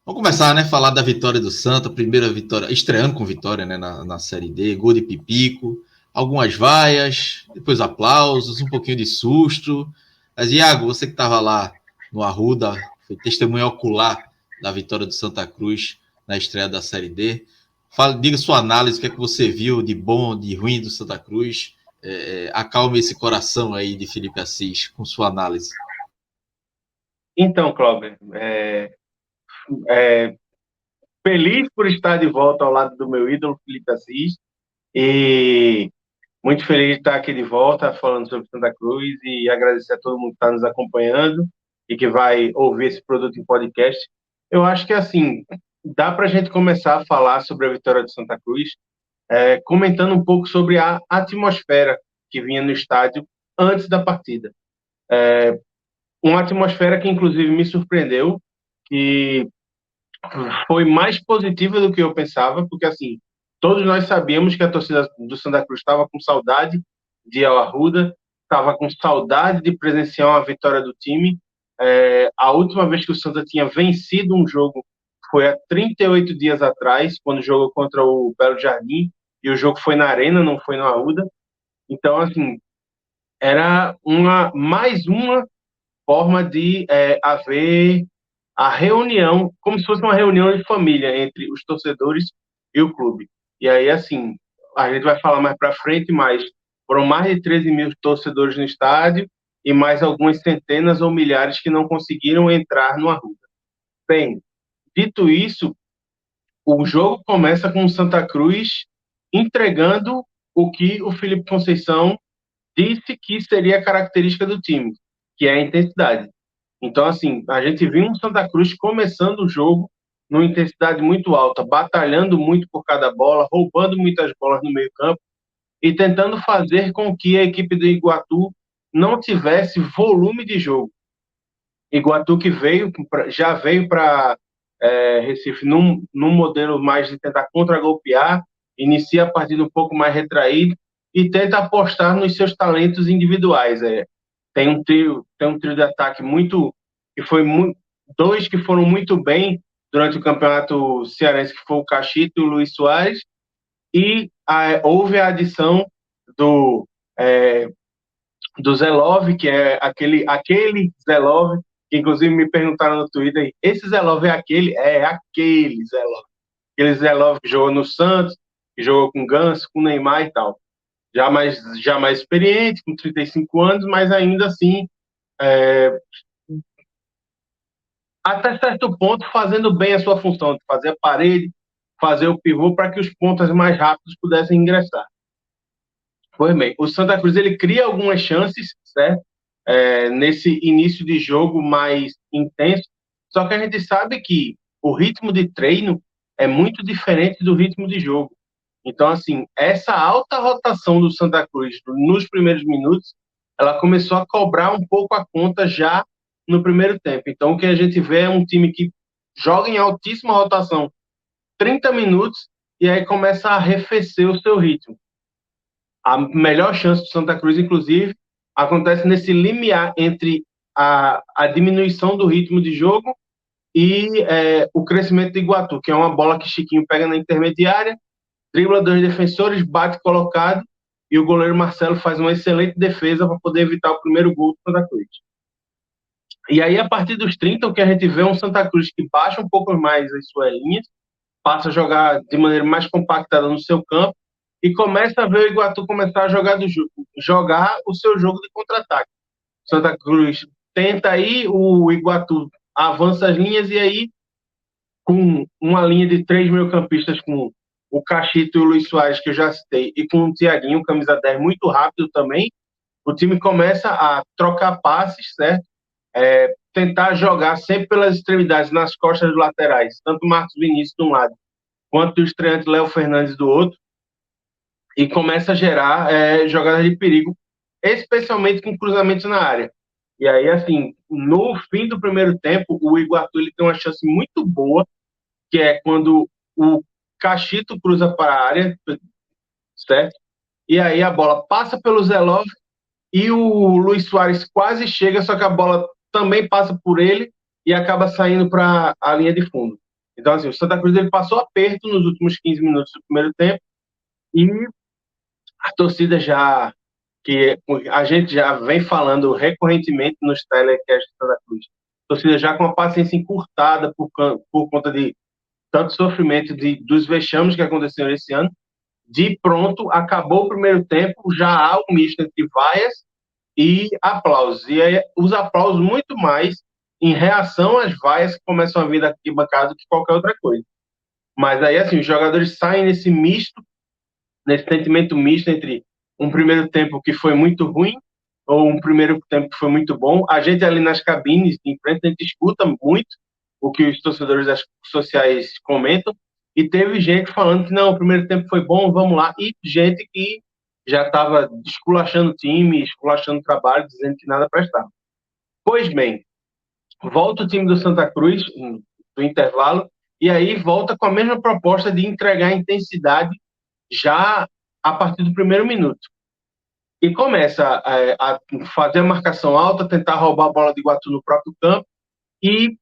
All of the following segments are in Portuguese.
Vamos começar, né? Falar da vitória do Santa, primeira vitória, estreando com vitória, né? Na Série D, gol de Pipico, algumas vaias, depois aplausos, um pouquinho de susto. Mas, Iago, você que estava lá no Arruda, foi testemunha ocular da vitória do Santa Cruz na estreia da Série D. Diga sua análise, o que é que você viu de bom, de ruim do Santa Cruz. Acalme esse coração aí de Felipe Assis com sua análise. Então, Cláudio, é, feliz por estar de volta ao lado do meu ídolo, Felipe Assis, e muito feliz de estar aqui de volta falando sobre Santa Cruz e agradecer a todo mundo que está nos acompanhando e que vai ouvir esse produto em podcast. Eu acho que, assim, dá para a gente começar a falar sobre a vitória de Santa Cruz, comentando um pouco sobre a atmosfera que vinha no estádio antes da partida. Uma atmosfera que, inclusive, me surpreendeu, que foi mais positiva do que eu pensava, porque assim, todos nós sabíamos que a torcida do Santa Cruz estava com saudade de El Arruda, estava com saudade de presenciar uma vitória do time. A última vez que o Santa tinha vencido um jogo foi há 38 dias atrás, quando jogou contra o Belo Jardim, e o jogo foi na Arena, não foi no Arruda. Então, assim, era mais uma forma de haver a reunião, como se fosse uma reunião de família entre os torcedores e o clube. E aí, assim, a gente vai falar mais para frente, mas foram mais de 13 mil torcedores no estádio e mais algumas centenas ou milhares que não conseguiram entrar no Arruda. Bem, dito isso, o jogo começa com o Santa Cruz entregando o que o Felipe Conceição disse que seria a característica do time, que é a intensidade. Então, assim, a gente viu um Santa Cruz começando o jogo numa intensidade muito alta, batalhando muito por cada bola, roubando muitas bolas no meio-campo e tentando fazer com que a equipe do Iguatu não tivesse volume de jogo. Iguatu que já veio para Recife num modelo mais de tentar contragolpear, inicia a partida um pouco mais retraído e tenta apostar nos seus talentos individuais. Tem um trio de ataque que foi muito, dois que foram muito bem durante o campeonato cearense, que foi o Cachito e o Luiz Soares, e houve a adição do é, do Zelov, que é aquele Zelov, que inclusive me perguntaram no Twitter, esse Zelov é aquele? É aquele Zelov. Aquele Zelov que jogou no Santos, que jogou com Ganso, com Neymar e tal. Já mais experiente, com 35 anos, mas ainda assim, até certo ponto, fazendo bem a sua função, de fazer a parede, fazer o pivô para que os pontas mais rápidos pudessem ingressar. Pois bem, o Santa Cruz ele cria algumas chances, certo? Nesse início de jogo mais intenso, só que a gente sabe que o ritmo de treino é muito diferente do ritmo de jogo. Então, assim, essa alta rotação do Santa Cruz nos primeiros minutos, ela começou a cobrar um pouco a conta já no primeiro tempo. Então, o que a gente vê é um time que joga em altíssima rotação 30 minutos e aí começa a arrefecer o seu ritmo. A melhor chance do Santa Cruz, inclusive, acontece nesse limiar entre a diminuição do ritmo de jogo e o crescimento de Iguatu, que é uma bola que Chiquinho pega na intermediária, dribla dois defensores, bate colocado e o goleiro Marcelo faz uma excelente defesa para poder evitar o primeiro gol do Santa Cruz. E aí, a partir dos 30, o que a gente vê é um Santa Cruz que baixa um pouco mais as suas linhas, passa a jogar de maneira mais compactada no seu campo e começa a ver o Iguatu começar a jogar o seu jogo de contra-ataque. Santa Cruz tenta aí, o Iguatu avança as linhas e aí, com uma linha de 3 meio-campistas, com o Cachito e o Luiz Soares, que eu já citei, e com o Thiaguinho, camisa 10, muito rápido também, o time começa a trocar passes, certo? Tentar jogar sempre pelas extremidades, nas costas dos laterais, tanto o Marcos Vinícius de um lado, quanto o estreante Léo Fernandes do outro, e começa a gerar jogadas de perigo, especialmente com cruzamentos na área. E aí, assim, no fim do primeiro tempo, o Iguatu ele tem uma chance muito boa, que é quando o Cachito cruza para a área, certo? E aí a bola passa pelo Zelov e o Luiz Soares quase chega, só que a bola também passa por ele e acaba saindo para a linha de fundo. Então, assim, o Santa Cruz ele passou aperto nos últimos 15 minutos do primeiro tempo e a torcida já, que a gente já vem falando recorrentemente nos telecasts do Santa Cruz, a torcida já com a paciência encurtada por conta de tanto sofrimento dos vexames que aconteceram esse ano, de pronto, acabou o primeiro tempo, já há um misto entre vaias e aplausos. E aí, os aplausos muito mais em reação às vaias que começam a vir da arquibancada do que qualquer outra coisa. Mas aí, assim, os jogadores saem nesse sentimento misto entre um primeiro tempo que foi muito ruim ou um primeiro tempo que foi muito bom. A gente ali nas cabines de frente, a gente escuta muito o que os torcedores das sociais comentam, e teve gente falando que não, o primeiro tempo foi bom, vamos lá, e gente que já estava esculachando o time, esculachando o trabalho, dizendo que nada prestava. Pois bem, volta o time do Santa Cruz do intervalo, e aí volta com a mesma proposta de entregar intensidade já a partir do primeiro minuto. E começa a fazer a marcação alta, tentar roubar a bola de Iguatu no próprio campo, e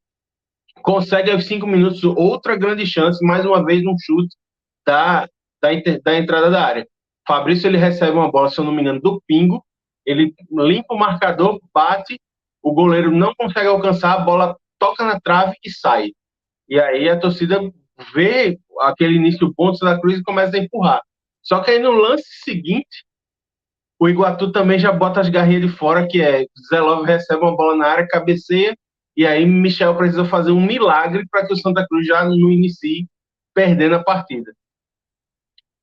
consegue aos 5 minutos outra grande chance, mais uma vez um chute da, da entrada da área. Fabrício ele recebe uma bola, se eu não me engano, do Pingo, ele limpa o marcador, bate, o goleiro não consegue alcançar, a bola toca na trave e sai. E aí a torcida vê aquele início bom do Santa Cruz e começa a empurrar. Só que aí no lance seguinte, o Iguatu também já bota as garrinhas de fora, que é Zé Love recebe uma bola na área, cabeceia, e aí Michel precisa fazer um milagre para que o Santa Cruz já não inicie perdendo a partida.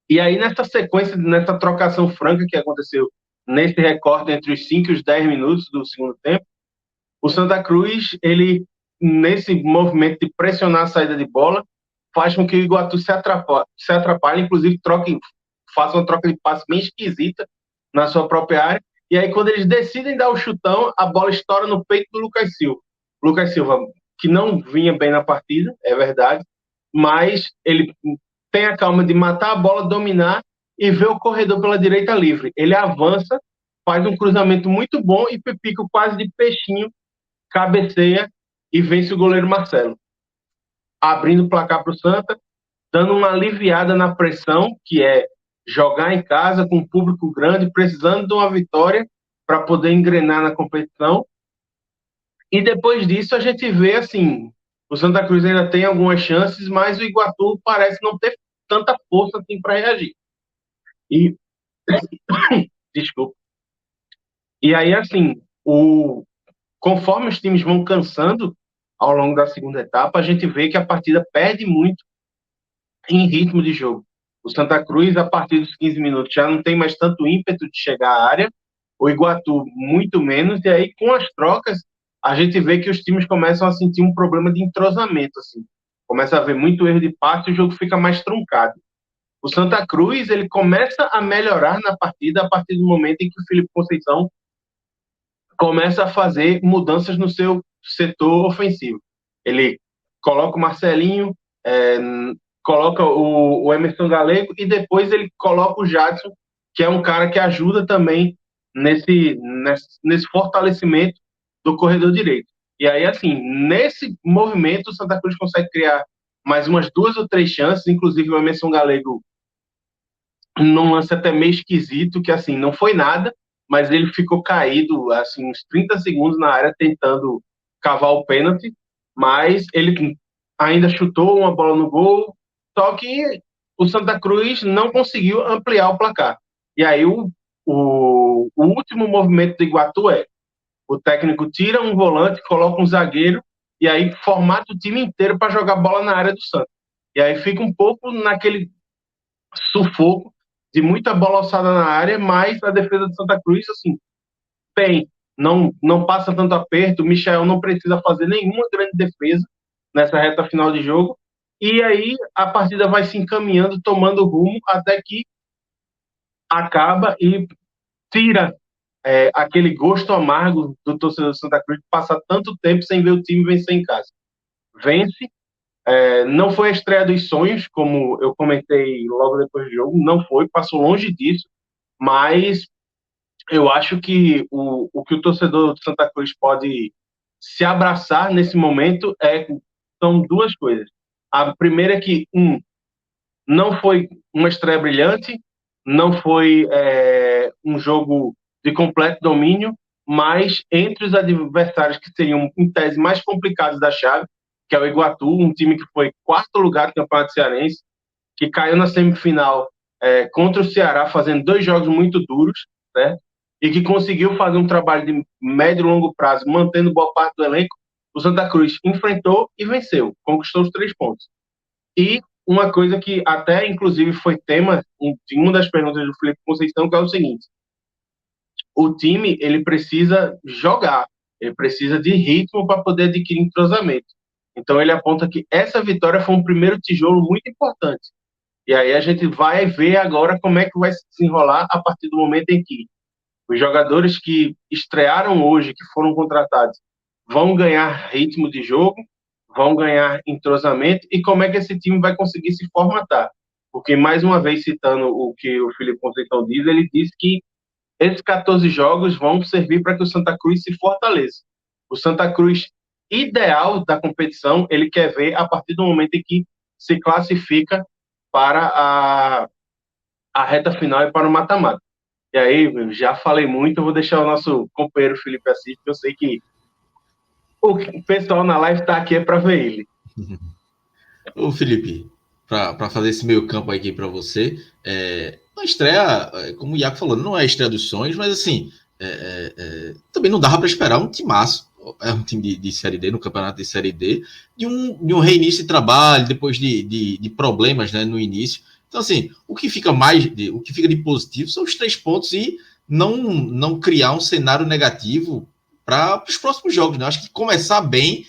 E aí nessa sequência, nessa trocação franca que aconteceu nesse recorte entre os 5 e os 10 minutos do segundo tempo, o Santa Cruz, ele nesse movimento de pressionar a saída de bola, faz com que o Iguatu se atrapalhe, inclusive faça uma troca de passe bem esquisita na sua própria área, e aí quando eles decidem dar o chutão, a bola estoura no peito do Lucas Silva. Lucas Silva, que não vinha bem na partida, é verdade, mas ele tem a calma de matar a bola, dominar e ver o corredor pela direita livre. Ele avança, faz um cruzamento muito bom e Pepico quase de peixinho cabeceia e vence o goleiro Marcelo, abrindo o placar para o Santa, dando uma aliviada na pressão, que é jogar em casa com um público grande, precisando de uma vitória para poder engrenar na competição. E depois disso a gente vê assim, o Santa Cruz ainda tem algumas chances, mas o Iguatu parece não ter tanta força assim para reagir. E desculpa. E aí assim, conforme os times vão cansando ao longo da segunda etapa, a gente vê que a partida perde muito em ritmo de jogo. O Santa Cruz, a partir dos 15 minutos, já não tem mais tanto ímpeto de chegar à área, o Iguatu muito menos, e aí com as trocas, a gente vê que os times começam a sentir um problema de entrosamento, assim. Começa a haver muito erro de passe e o jogo fica mais truncado. O Santa Cruz, ele começa a melhorar na partida a partir do momento em que o Felipe Conceição começa a fazer mudanças no seu setor ofensivo. Ele coloca o Marcelinho, coloca o Emerson Galego e depois ele coloca o Jadson, que é um cara que ajuda também nesse fortalecimento do corredor direito. E aí, assim, nesse movimento, o Santa Cruz consegue criar mais umas 2 ou 3 chances, inclusive o Emerson Galego num lance até meio esquisito, que assim, não foi nada, mas ele ficou caído, assim, uns 30 segundos na área tentando cavar o pênalti, mas ele ainda chutou uma bola no gol, só que o Santa Cruz não conseguiu ampliar o placar. E aí o último movimento do Iguatu o técnico tira um volante, coloca um zagueiro, e aí formata o time inteiro para jogar bola na área do Santa. E aí fica um pouco naquele sufoco de muita bola alçada na área, mas a defesa do Santa Cruz, assim, bem, não passa tanto aperto, o Michel não precisa fazer nenhuma grande defesa nessa reta final de jogo, e aí a partida vai se encaminhando, tomando rumo, até que acaba e tira aquele gosto amargo do torcedor do Santa Cruz de passar tanto tempo sem ver o time vencer em casa. Vence, não foi a estreia dos sonhos, como eu comentei logo depois do jogo, não foi, passou longe disso, mas eu acho que o que o torcedor do Santa Cruz pode se abraçar nesse momento são 2 coisas. A primeira é que, não foi uma estreia brilhante, não foi um jogo de completo domínio, mas entre os adversários que seriam, em tese, mais complicados da chave, que é o Iguatu, um time que foi quarto lugar do Campeonato Cearense, que caiu na semifinal contra o Ceará, fazendo 2 jogos muito duros, né? E que conseguiu fazer um trabalho de médio e longo prazo, mantendo boa parte do elenco. O Santa Cruz enfrentou e venceu, conquistou os 3 pontos. E uma coisa que até, inclusive, foi tema de uma das perguntas do Felipe Conceição, que é o seguinte: o time ele precisa jogar, ele precisa de ritmo para poder adquirir entrosamento. Então ele aponta que essa vitória foi um primeiro tijolo muito importante. E aí a gente vai ver agora como é que vai se desenrolar a partir do momento em que os jogadores que estrearam hoje, que foram contratados, vão ganhar ritmo de jogo, vão ganhar entrosamento e como é que esse time vai conseguir se formatar. Porque, mais uma vez, citando o que o Felipe Conceição diz, ele diz que esses 14 jogos vão servir para que o Santa Cruz se fortaleça. O Santa Cruz ideal da competição, ele quer ver a partir do momento em que se classifica para a reta final e para o mata-mata. E aí, já falei muito, eu vou deixar o nosso companheiro Felipe Assis, porque eu sei que o pessoal na live está aqui para ver ele. Ô, Felipe, para fazer esse meio campo aqui para você, a estreia, como o Iaco falou, não é a estreia dos sonhos, mas assim, também não dava para esperar um timaço. É um time de Série D, no campeonato de Série D, de um reinício de trabalho, depois de problemas, né, no início. Então, assim, o que fica de positivo são os 3 pontos e não criar um cenário negativo para os próximos jogos. Né? Acho que começar bem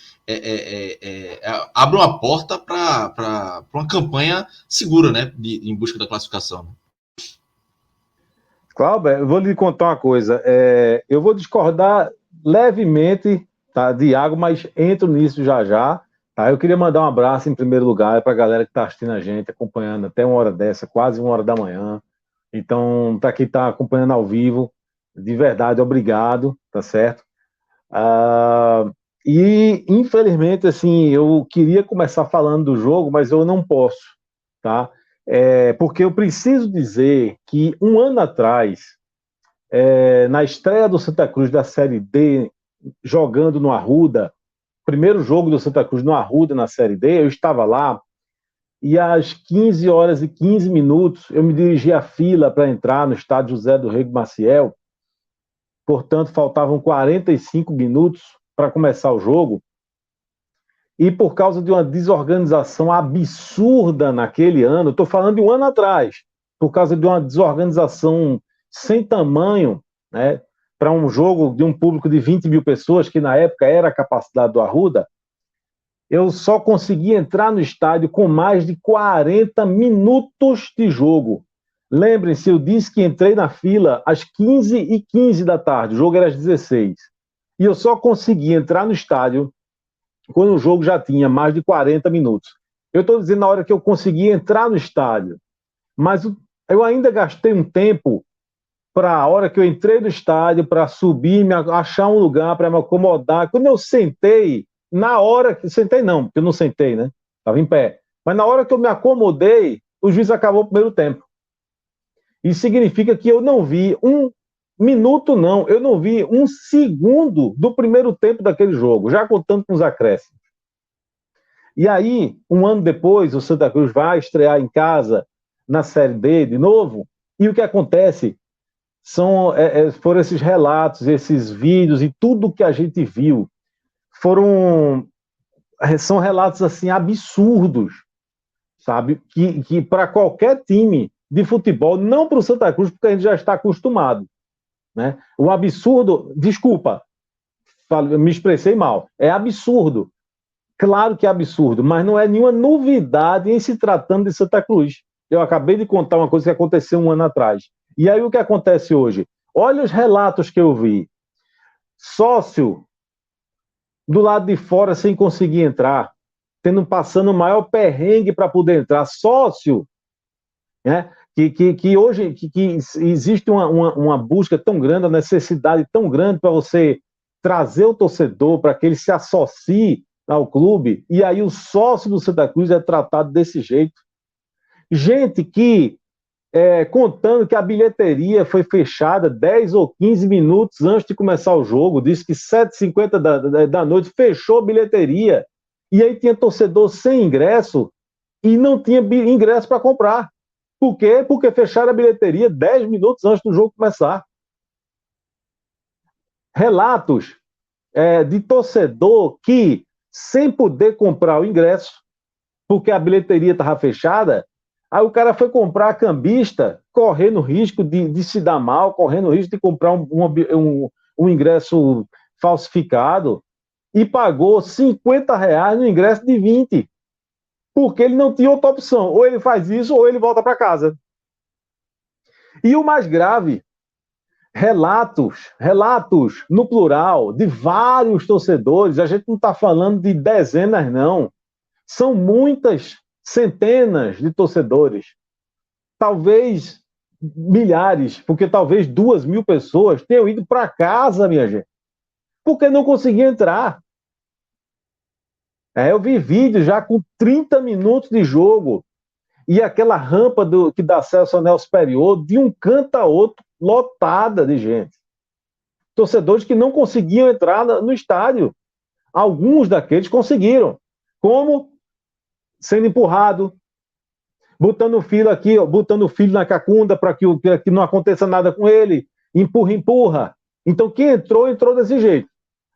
abre uma porta para uma campanha segura, né, em busca da classificação. Né? Cláudio, eu vou lhe contar uma coisa. Eu vou discordar levemente, tá, de Iago, mas entro nisso já já. Tá? Eu queria mandar um abraço em primeiro lugar para a galera que está assistindo a gente, acompanhando até uma hora dessa, quase 1 hora da manhã. Então, para quem está acompanhando ao vivo, de verdade, obrigado, tá certo? E, infelizmente, assim, eu queria começar falando do jogo, mas eu não posso, tá? Porque eu preciso dizer que 1 ano atrás, na estreia do Santa Cruz da Série D, jogando no Arruda, primeiro jogo do Santa Cruz no Arruda na Série D, eu estava lá e às 15 horas e 15 minutos eu me dirigi à fila para entrar no estádio José do Rego Maciel, portanto faltavam 45 minutos para começar o jogo, e por causa de uma desorganização absurda naquele ano, estou falando de 1 ano atrás, por causa de uma desorganização sem tamanho, né, para um jogo de um público de 20 mil pessoas, que na época era a capacidade do Arruda, eu só consegui entrar no estádio com mais de 40 minutos de jogo. Lembrem-se, eu disse que entrei na fila às 15h15 da tarde, o jogo era às 16h. E eu só consegui entrar no estádio quando o jogo já tinha mais de 40 minutos. Eu estou dizendo na hora que eu consegui entrar no estádio, mas eu ainda gastei um tempo para a hora que eu entrei no estádio, para subir, achar um lugar para me acomodar. Quando eu sentei, na hora que... Sentei não, porque eu não sentei, né? Estava em pé. Mas na hora que eu me acomodei, o juiz acabou o primeiro tempo. Isso significa que eu não vi 1 minuto, não. Eu não vi 1 segundo do primeiro tempo daquele jogo, já contando com os acréscimos. E aí, 1 ano depois, o Santa Cruz vai estrear em casa na Série D de novo, e o que acontece foram esses relatos, esses vídeos e tudo que a gente viu são relatos assim absurdos, sabe? Que para qualquer time de futebol, não para o Santa Cruz, porque a gente já está acostumado, né? O absurdo, desculpa, me expressei mal, é absurdo. Claro que é absurdo, mas não é nenhuma novidade em se tratando de Santa Cruz. Eu acabei de contar uma coisa que aconteceu 1 ano atrás. E aí o que acontece hoje? Olha os relatos que eu vi. Sócio do lado de fora sem conseguir entrar, passando o maior perrengue para poder entrar. Sócio, né? Que hoje existe uma busca tão grande, uma necessidade tão grande para você trazer o torcedor, para que ele se associe ao clube, e aí o sócio do Santa Cruz é tratado desse jeito. Gente que, contando que a bilheteria foi fechada 10 ou 15 minutos antes de começar o jogo, disse que 7h50 da noite fechou a bilheteria, e aí tinha torcedor sem ingresso, e não tinha ingresso para comprar. Por quê? Porque fecharam a bilheteria 10 minutos antes do jogo começar. Relatos de torcedor que, sem poder comprar o ingresso, porque a bilheteria estava fechada, aí o cara foi comprar a cambista, correndo risco de se dar mal, correndo risco de comprar um ingresso falsificado, e pagou R$ 50 no ingresso de 20, porque ele não tinha outra opção. Ou ele faz isso, ou ele volta para casa. E o mais grave, relatos no plural, de vários torcedores, a gente não está falando de dezenas, não. São muitas centenas de torcedores. Talvez milhares, porque talvez 2.000 pessoas tenham ido para casa, minha gente, porque não conseguiam entrar. Eu vi vídeo já com 30 minutos de jogo e aquela rampa que dá acesso ao anel superior, de um canto a outro, lotada de gente. Torcedores que não conseguiam entrar no estádio. Alguns daqueles conseguiram. Como? Sendo empurrado, botando o filho aqui, botando o filho na cacunda para que não aconteça nada com ele. Empurra. Então, quem entrou desse jeito.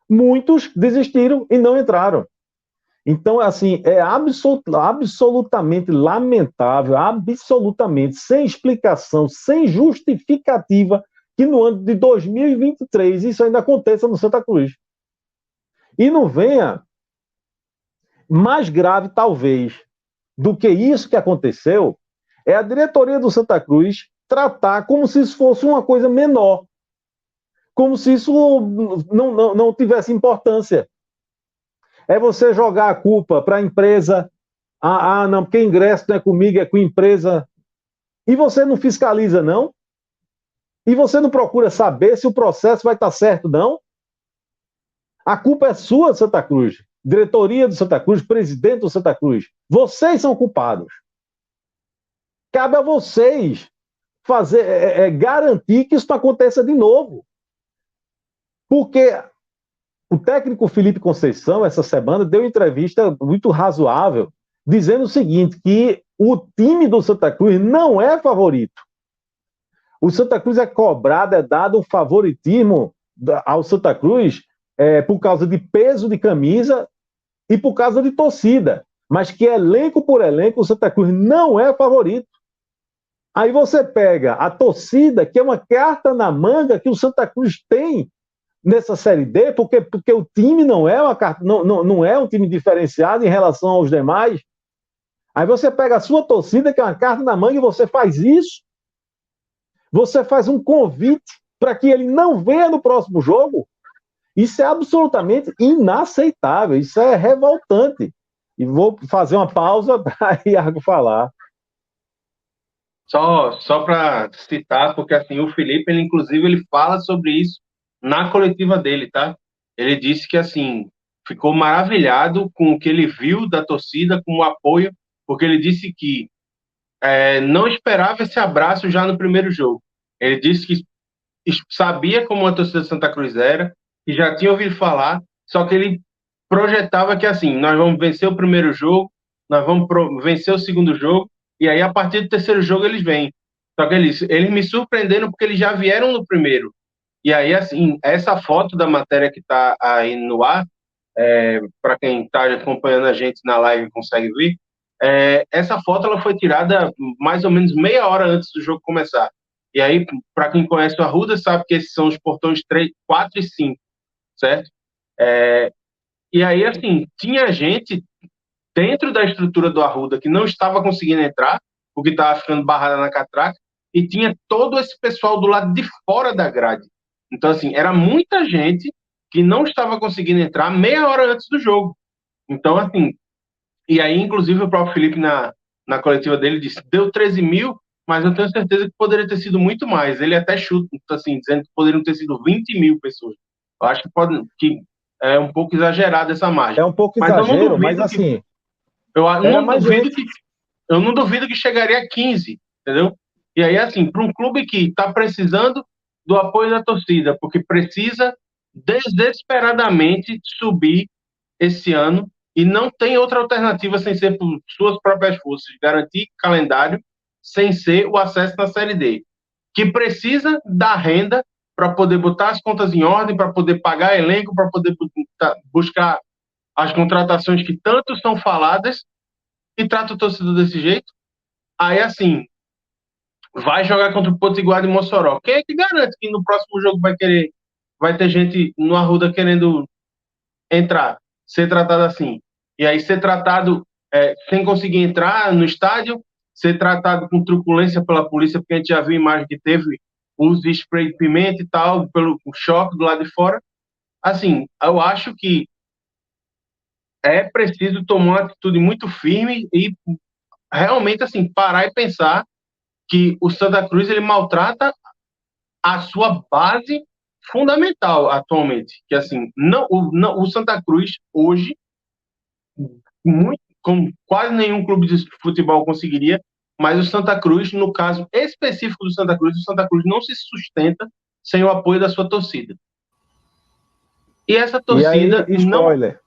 Muitos desistiram e não entraram. Então, assim, é absolutamente lamentável, absolutamente sem explicação, sem justificativa, que no ano de 2023 isso ainda aconteça no Santa Cruz. E não venha mais grave, talvez, do que isso que aconteceu, é a diretoria do Santa Cruz tratar como se isso fosse uma coisa menor, como se isso não tivesse importância. É você jogar a culpa para a empresa. Não, porque ingresso não é comigo, é com a empresa. E você não fiscaliza, não? E você não procura saber se o processo vai estar certo, não? A culpa é sua, Santa Cruz. Diretoria do Santa Cruz, presidente do Santa Cruz. Vocês são culpados. Cabe a vocês garantir que isso não aconteça de novo. Porque o técnico Felipe Conceição, essa semana, deu uma entrevista muito razoável, dizendo o seguinte, que o time do Santa Cruz não é favorito. O Santa Cruz é cobrado, é dado um favoritismo ao Santa Cruz por causa de peso de camisa e por causa de torcida. Mas que elenco por elenco, o Santa Cruz não é favorito. Aí você pega a torcida, que é uma carta na manga que o Santa Cruz tem nessa Série D, porque o time não é um time diferenciado em relação aos demais. Aí você pega a sua torcida, que é uma carta na manga, e você faz isso. Você faz um convite para que ele não venha no próximo jogo. Isso é absolutamente inaceitável, isso é revoltante. E vou fazer uma pausa para Iago falar. Só para citar, porque assim, o Felipe, inclusive, ele fala sobre isso na coletiva dele, tá? Ele disse que, assim, ficou maravilhado com o que ele viu da torcida, com o apoio, porque ele disse que não esperava esse abraço já no primeiro jogo. Ele disse que sabia como a torcida de Santa Cruz era, que já tinha ouvido falar, só que ele projetava que, assim, nós vamos vencer o primeiro jogo, nós vamos vencer o segundo jogo, e aí, a partir do terceiro jogo, eles vêm. Só que eles me surpreenderam porque eles já vieram no primeiro. E aí, assim, essa foto da matéria que está aí no ar, para quem está acompanhando a gente na live consegue ver, essa foto ela foi tirada mais ou menos meia hora antes do jogo começar. E aí, para quem conhece o Arruda, sabe que esses são os portões 3, 4 e 5, certo? E aí, assim, tinha gente dentro da estrutura do Arruda que não estava conseguindo entrar, porque estava ficando barrada na catraca, e tinha todo esse pessoal do lado de fora da grade. Então, assim, era muita gente que não estava conseguindo entrar meia hora antes do jogo. Então, assim, e aí, inclusive, o próprio Felipe, na coletiva dele, disse, deu 13 mil, mas eu tenho certeza que poderia ter sido muito mais. Ele até chuta, assim, dizendo que poderiam ter sido 20 mil pessoas. Eu acho que é um pouco exagerado essa margem. É um pouco Mas exagero, mas assim... Eu não duvido que chegaria a 15, entendeu? E aí, assim, para um clube que está precisando do apoio da torcida, porque precisa desesperadamente subir esse ano e não tem outra alternativa sem ser por suas próprias forças, garantir calendário sem ser o acesso na Série D, que precisa da renda para poder botar as contas em ordem, para poder pagar elenco, para poder buscar as contratações que tanto são faladas e trata o torcedor desse jeito. Aí, assim, vai jogar contra o Potiguar de Mossoró. Quem é que garante que no próximo jogo vai ter gente no Arruda querendo entrar, ser tratado assim? E aí ser tratado sem conseguir entrar no estádio, ser tratado com truculência pela polícia, porque a gente já viu a imagem que teve uso de spray de pimenta e tal, pelo choque do lado de fora. Assim, eu acho que é preciso tomar uma atitude muito firme e realmente, assim, parar e pensar que o Santa Cruz ele maltrata a sua base fundamental atualmente, que assim, o Santa Cruz hoje, muito, como quase nenhum clube de futebol conseguiria, mas o Santa Cruz, no caso específico do Santa Cruz, o Santa Cruz não se sustenta sem o apoio da sua torcida. E essa torcida e aí, spoiler.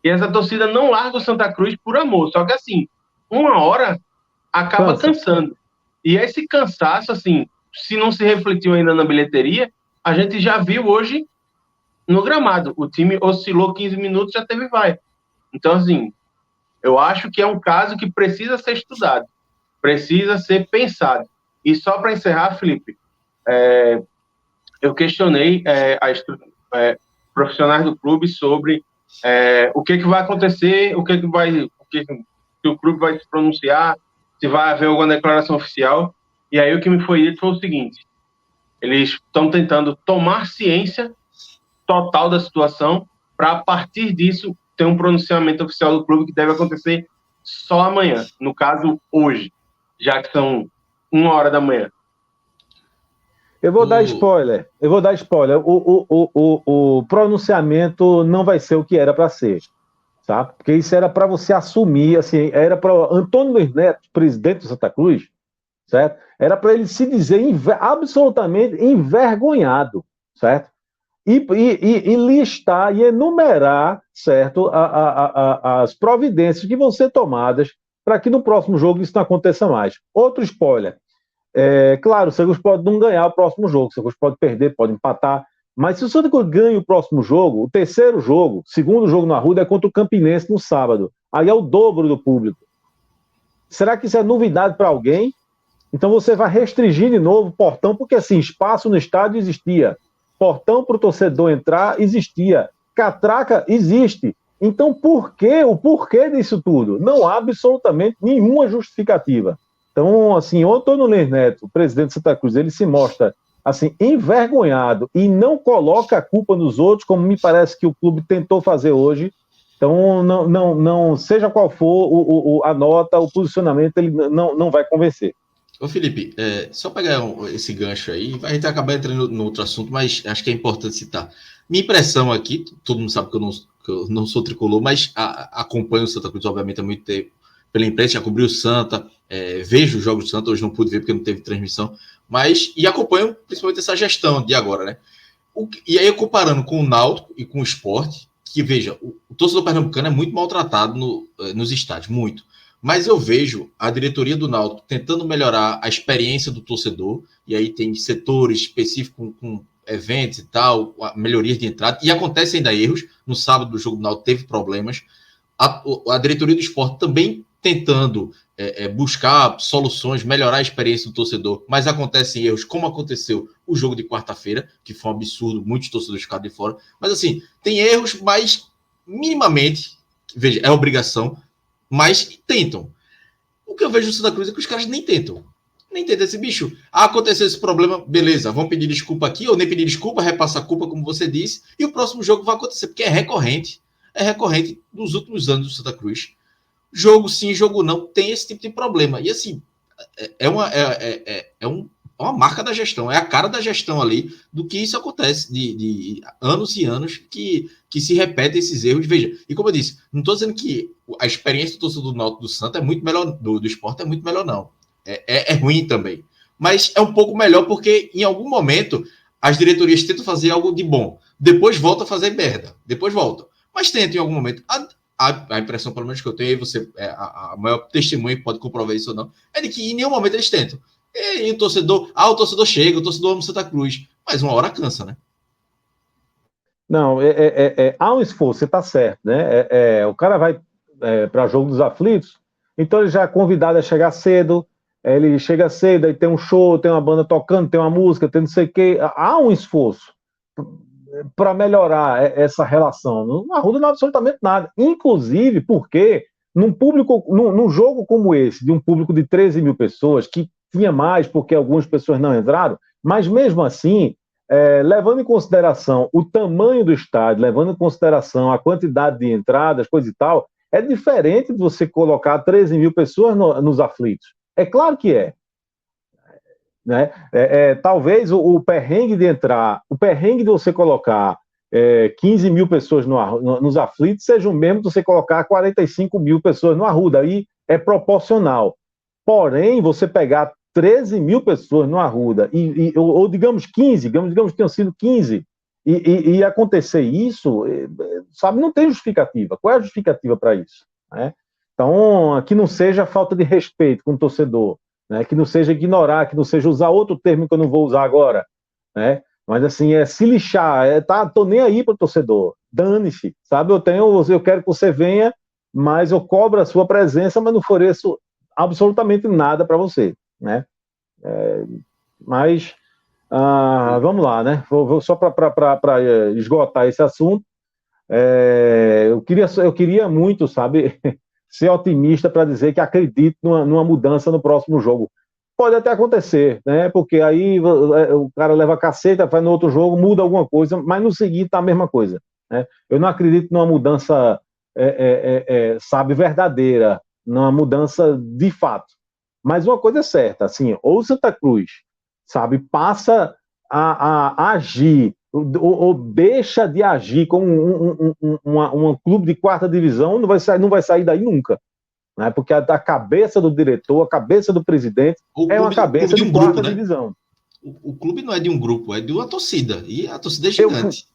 E essa torcida não larga o Santa Cruz por amor. Só que assim, uma hora acaba cansando. E esse cansaço, assim, se não se refletiu ainda na bilheteria, a gente já viu hoje no gramado. O time oscilou 15 minutos, já teve vai. Então, assim, eu acho que é um caso que precisa ser estudado, precisa ser pensado. E só para encerrar, Felipe, eu questionei profissionais do clube sobre o que vai acontecer, o que o clube vai se pronunciar, se vai haver alguma declaração oficial. E aí o que me foi dito foi o seguinte: eles estão tentando tomar ciência total da situação para, a partir disso, ter um pronunciamento oficial do clube que deve acontecer só amanhã, no caso, hoje, já que são 1h da manhã. Eu vou dar spoiler. O pronunciamento não vai ser o que era para ser, tá? Porque isso era para você assumir, assim, era para Antônio Luiz Neto, presidente do Santa Cruz, certo? Era para ele se dizer absolutamente envergonhado, certo? E listar e enumerar, certo, as providências que vão ser tomadas para que no próximo jogo isso não aconteça mais. Outro spoiler. Claro, o Santa Cruz pode não ganhar o próximo jogo, o Santa Cruz pode perder, pode empatar, mas se o Santa Cruz ganha o próximo jogo, o terceiro jogo, segundo jogo no Arruda é contra o Campinense no sábado, aí é o dobro do público. Será que isso é novidade para alguém? Então você vai restringir de novo o portão, porque assim, espaço no estádio existia, portão para o torcedor entrar existia, catraca existe. Então o porquê disso tudo? Não há absolutamente nenhuma justificativa. Então, assim, o Antônio Luiz Neto, presidente de Santa Cruz, ele se mostra, assim, envergonhado e não coloca a culpa nos outros, como me parece que o clube tentou fazer hoje. Então, não seja qual for a nota, o posicionamento, ele não vai convencer. Ô Felipe, só pegar esse gancho aí, a gente acaba entrando no outro assunto, mas acho que é importante citar. Minha impressão aqui, todo mundo sabe que eu não sou tricolor, mas acompanho o Santa Cruz, obviamente, há muito tempo, pela imprensa, já cobri o Santa, vejo os jogos do Santa, hoje não pude ver porque não teve transmissão, e acompanho principalmente essa gestão de agora, né? E aí, comparando com o Náutico e com o Sport, que, veja, o torcedor pernambucano é muito maltratado nos estádios, muito. Mas eu vejo a diretoria do Náutico tentando melhorar a experiência do torcedor, e aí tem setores específicos com eventos e tal, melhorias de entrada, e acontecem ainda erros. No sábado do jogo do Náutico teve problemas. A diretoria do Sport também tentando buscar soluções, melhorar a experiência do torcedor, mas acontecem erros, como aconteceu o jogo de quarta-feira, que foi um absurdo, muitos torcedores ficaram de fora. Mas assim, tem erros, mas minimamente, veja, é obrigação, mas tentam. O que eu vejo no Santa Cruz é que os caras nem tentam. Nem tentam esse bicho. Aconteceu esse problema, beleza, vão pedir desculpa aqui, ou nem pedir desculpa, repassar a culpa, como você disse, e o próximo jogo vai acontecer, porque é recorrente nos últimos anos do Santa Cruz. Jogo sim, jogo não, tem esse tipo de problema. E assim, é um uma marca da gestão, é a cara da gestão ali do que isso acontece de anos e anos que se repetem esses erros. Veja, e como eu disse, não estou dizendo que a experiência do torcedor do Náutico do Santa é muito melhor, do esporte é muito melhor, não. É ruim também. Mas é um pouco melhor porque em algum momento as diretorias tentam fazer algo de bom, depois volta a fazer merda, depois volta. Mas tenta em algum momento. A impressão, pelo menos que eu tenho, e você a maior testemunha pode comprovar isso ou não, é de que em nenhum momento eles tentam. E o torcedor chega, o torcedor ama Santa Cruz, mas uma hora cansa, né? Não, há um esforço, você está certo, né? O cara vai para jogo dos aflitos, então ele já é convidado a chegar cedo, ele chega cedo, aí tem um show, tem uma banda tocando, tem uma música, tem não sei o quê. Há um esforço para melhorar essa relação. Não ajuda absolutamente nada. Inclusive porque num jogo como esse, de um público de 13 mil pessoas, que tinha mais porque algumas pessoas não entraram, mas mesmo assim, levando em consideração o tamanho do estádio, levando em consideração a quantidade de entradas, coisa e tal, é diferente de você colocar 13 mil pessoas nos aflitos. É claro que é. Né? Talvez o perrengue de entrar, o perrengue de você colocar 15 mil pessoas nos aflitos seja o mesmo de você colocar 45 mil pessoas no Arruda. Aí é proporcional. Porém, você pegar 13 mil pessoas no Arruda, ou digamos 15, digamos que tenham sido 15, e acontecer isso, sabe, não tem justificativa. Qual é a justificativa para isso? Né? Então, que não seja falta de respeito com o torcedor, né? Que não seja ignorar, que não seja usar outro termo que eu não vou usar agora, né? Mas assim, se lixar, tô nem aí para o torcedor, dane-se, sabe? Eu quero que você venha, mas eu cobro a sua presença, mas não ofereço absolutamente nada para você, né? Mas vamos lá, né? Vou só para esgotar esse assunto. Eu queria muito, sabe, ser otimista para dizer que acredito numa mudança no próximo jogo. Pode até acontecer, né? Porque aí o cara leva a caceta, vai no outro jogo, muda alguma coisa, mas no seguinte tá a mesma coisa. Né? Eu não acredito numa mudança, sabe, verdadeira, numa mudança de fato. Mas uma coisa é certa, assim, ou o Santa Cruz, sabe, passa a agir ou deixa de agir como um clube de quarta divisão, não vai sair daí nunca. Né? Porque a cabeça do diretor, a cabeça do presidente uma cabeça de quarta grupo, divisão. Né? O clube não é de um grupo, é de uma torcida. E a torcida é gigante.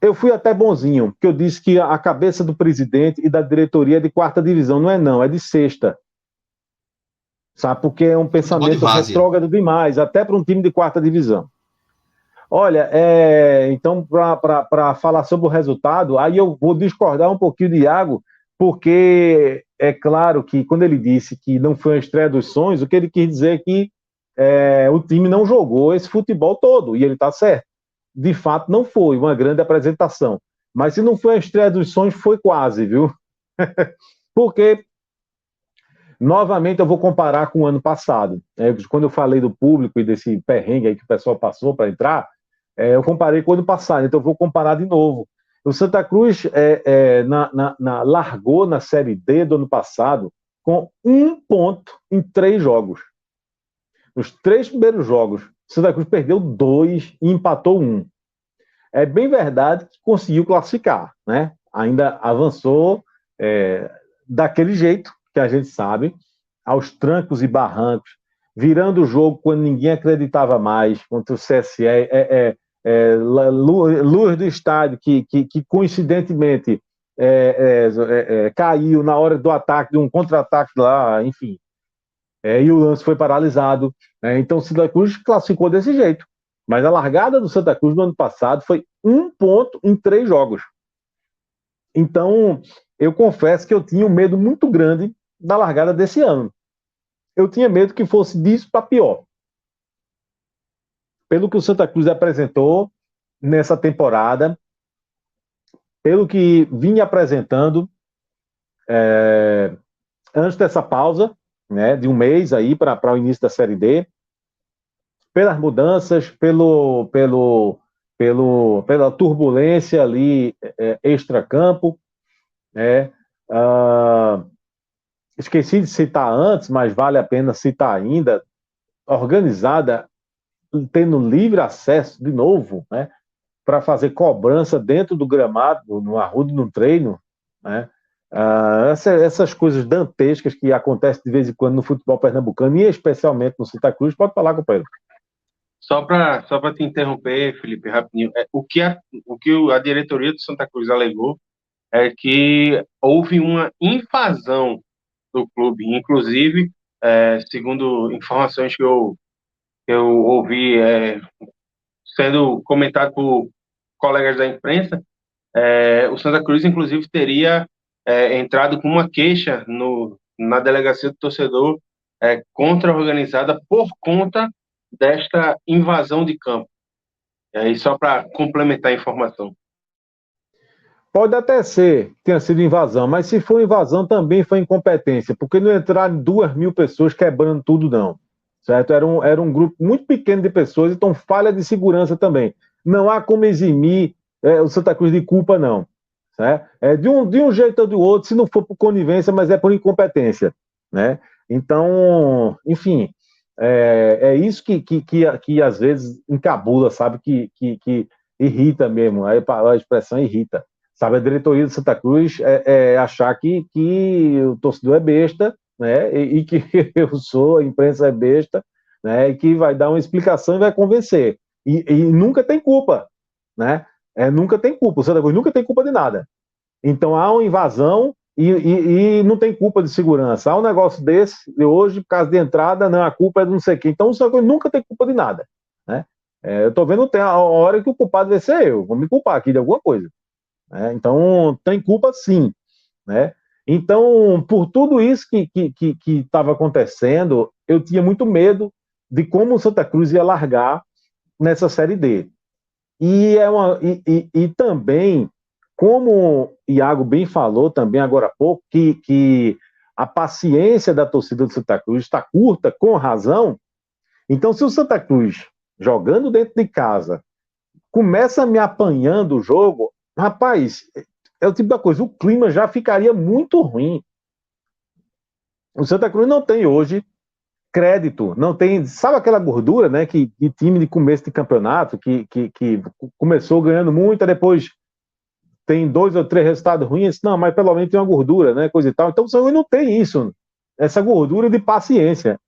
Eu fui até bonzinho, porque eu disse que a cabeça do presidente e da diretoria é de quarta divisão. Não, é de sexta. Sabe? Porque é um pensamento retrógrado demais, até para um time de quarta divisão. Olha, então, para falar sobre o resultado, aí eu vou discordar um pouquinho de Iago, porque é claro que quando ele disse que não foi a estreia dos sonhos, o que ele quis dizer é que o time não jogou esse futebol todo, e ele está certo. De fato, não foi uma grande apresentação. Mas se não foi a estreia dos sonhos, foi quase, viu? Porque, novamente, eu vou comparar com o ano passado. Quando eu falei do público e desse perrengue aí que o pessoal passou para entrar, eu comparei com o ano passado, então eu vou comparar de novo. O Santa Cruz largou na Série D do ano passado com 1 ponto em 3 jogos. Nos 3 primeiros jogos, o Santa Cruz perdeu 2 e empatou 1. É bem verdade que conseguiu classificar, né? Ainda avançou daquele jeito que a gente sabe, aos trancos e barrancos, virando o jogo quando ninguém acreditava mais, contra o CSE, luz do estádio que coincidentemente caiu na hora do ataque, de um contra-ataque lá, enfim, e o lance foi paralisado. Então o Santa Cruz classificou desse jeito. Mas a largada do Santa Cruz no ano passado foi 1 ponto em 3 jogos. Então, eu confesso que eu tinha um medo muito grande da largada desse ano. Eu tinha medo que fosse disso para pior. Pelo que o Santa Cruz apresentou nessa temporada, pelo que vinha apresentando antes dessa pausa, né, de um mês aí para o início da Série D, pelas mudanças, pela turbulência ali extracampo, né? Esqueci de citar antes, mas vale a pena citar ainda, organizada tendo livre acesso de novo, né, para fazer cobrança dentro do gramado, no arrudo, no treino, né? Essas coisas dantescas que acontecem de vez em quando no futebol pernambucano, e especialmente no Santa Cruz, pode falar, companheiro. Só para te interromper, Felipe, rapidinho, o que a diretoria do Santa Cruz alegou é que houve uma invasão do clube, inclusive, segundo informações que eu ouvi sendo comentado por colegas da imprensa, o Santa Cruz, inclusive, teria entrado com uma queixa na delegacia do torcedor contra a organizada por conta desta invasão de campo. E aí, só para complementar a informação. Pode até ser que tenha sido invasão, mas se for invasão também foi incompetência, porque não entraram 2.000 pessoas quebrando tudo, não. Certo? Era um grupo muito pequeno de pessoas, então falha de segurança também. Não há como eximir o Santa Cruz de culpa, não. Certo? De um jeito ou do outro, se não for por conivência, mas é por incompetência. Né? Então, enfim, é isso que às vezes encabula, sabe? Que irrita mesmo, a expressão irrita. Sabe, a diretoria do Santa Cruz achar que o torcedor é besta, né? E que eu sou, a imprensa é besta, né? E que vai dar uma explicação e vai convencer. E nunca tem culpa, né? Nunca tem culpa. O Santa Cruz nunca tem culpa de nada. Então há uma invasão e não tem culpa de segurança. Há um negócio desse, de hoje, por causa de entrada, não, a culpa é de não sei quem. Então o Santa Cruz nunca tem culpa de nada, né? Eu tô vendo a hora que o culpado vai ser eu. Vou me culpar aqui de alguma coisa. Então, tem culpa sim, né? Então, por tudo isso que estava acontecendo, eu tinha muito medo de como o Santa Cruz ia largar nessa Série D. E também, como o Iago bem falou também agora há pouco, que a paciência da torcida do Santa Cruz está curta, com razão. Então, se o Santa Cruz, jogando dentro de casa, começa me apanhando o jogo, rapaz, é o tipo da coisa, o clima já ficaria muito ruim. O Santa Cruz não tem hoje crédito, não tem, sabe aquela gordura, né, que de time de começo de campeonato, que começou ganhando muito, depois tem 2 ou 3 resultados ruins, não, mas pelo menos tem uma gordura, né, coisa e tal. Então o Santa Cruz não tem isso, essa gordura de paciência.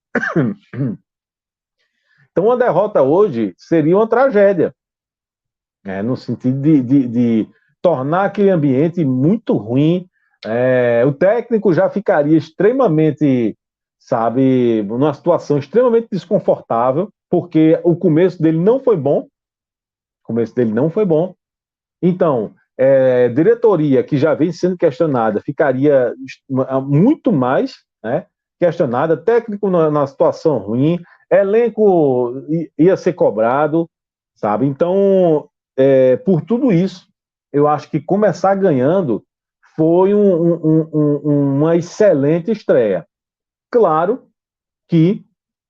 Então uma derrota hoje seria uma tragédia, no sentido de tornar aquele ambiente muito ruim. O técnico já ficaria extremamente, sabe, numa situação extremamente desconfortável, porque o começo dele não foi bom. Então, diretoria que já vem sendo questionada ficaria muito mais, né, questionada, técnico na situação ruim, elenco ia ser cobrado, sabe? Então, por tudo isso, eu acho que começar ganhando foi uma excelente estreia. Claro que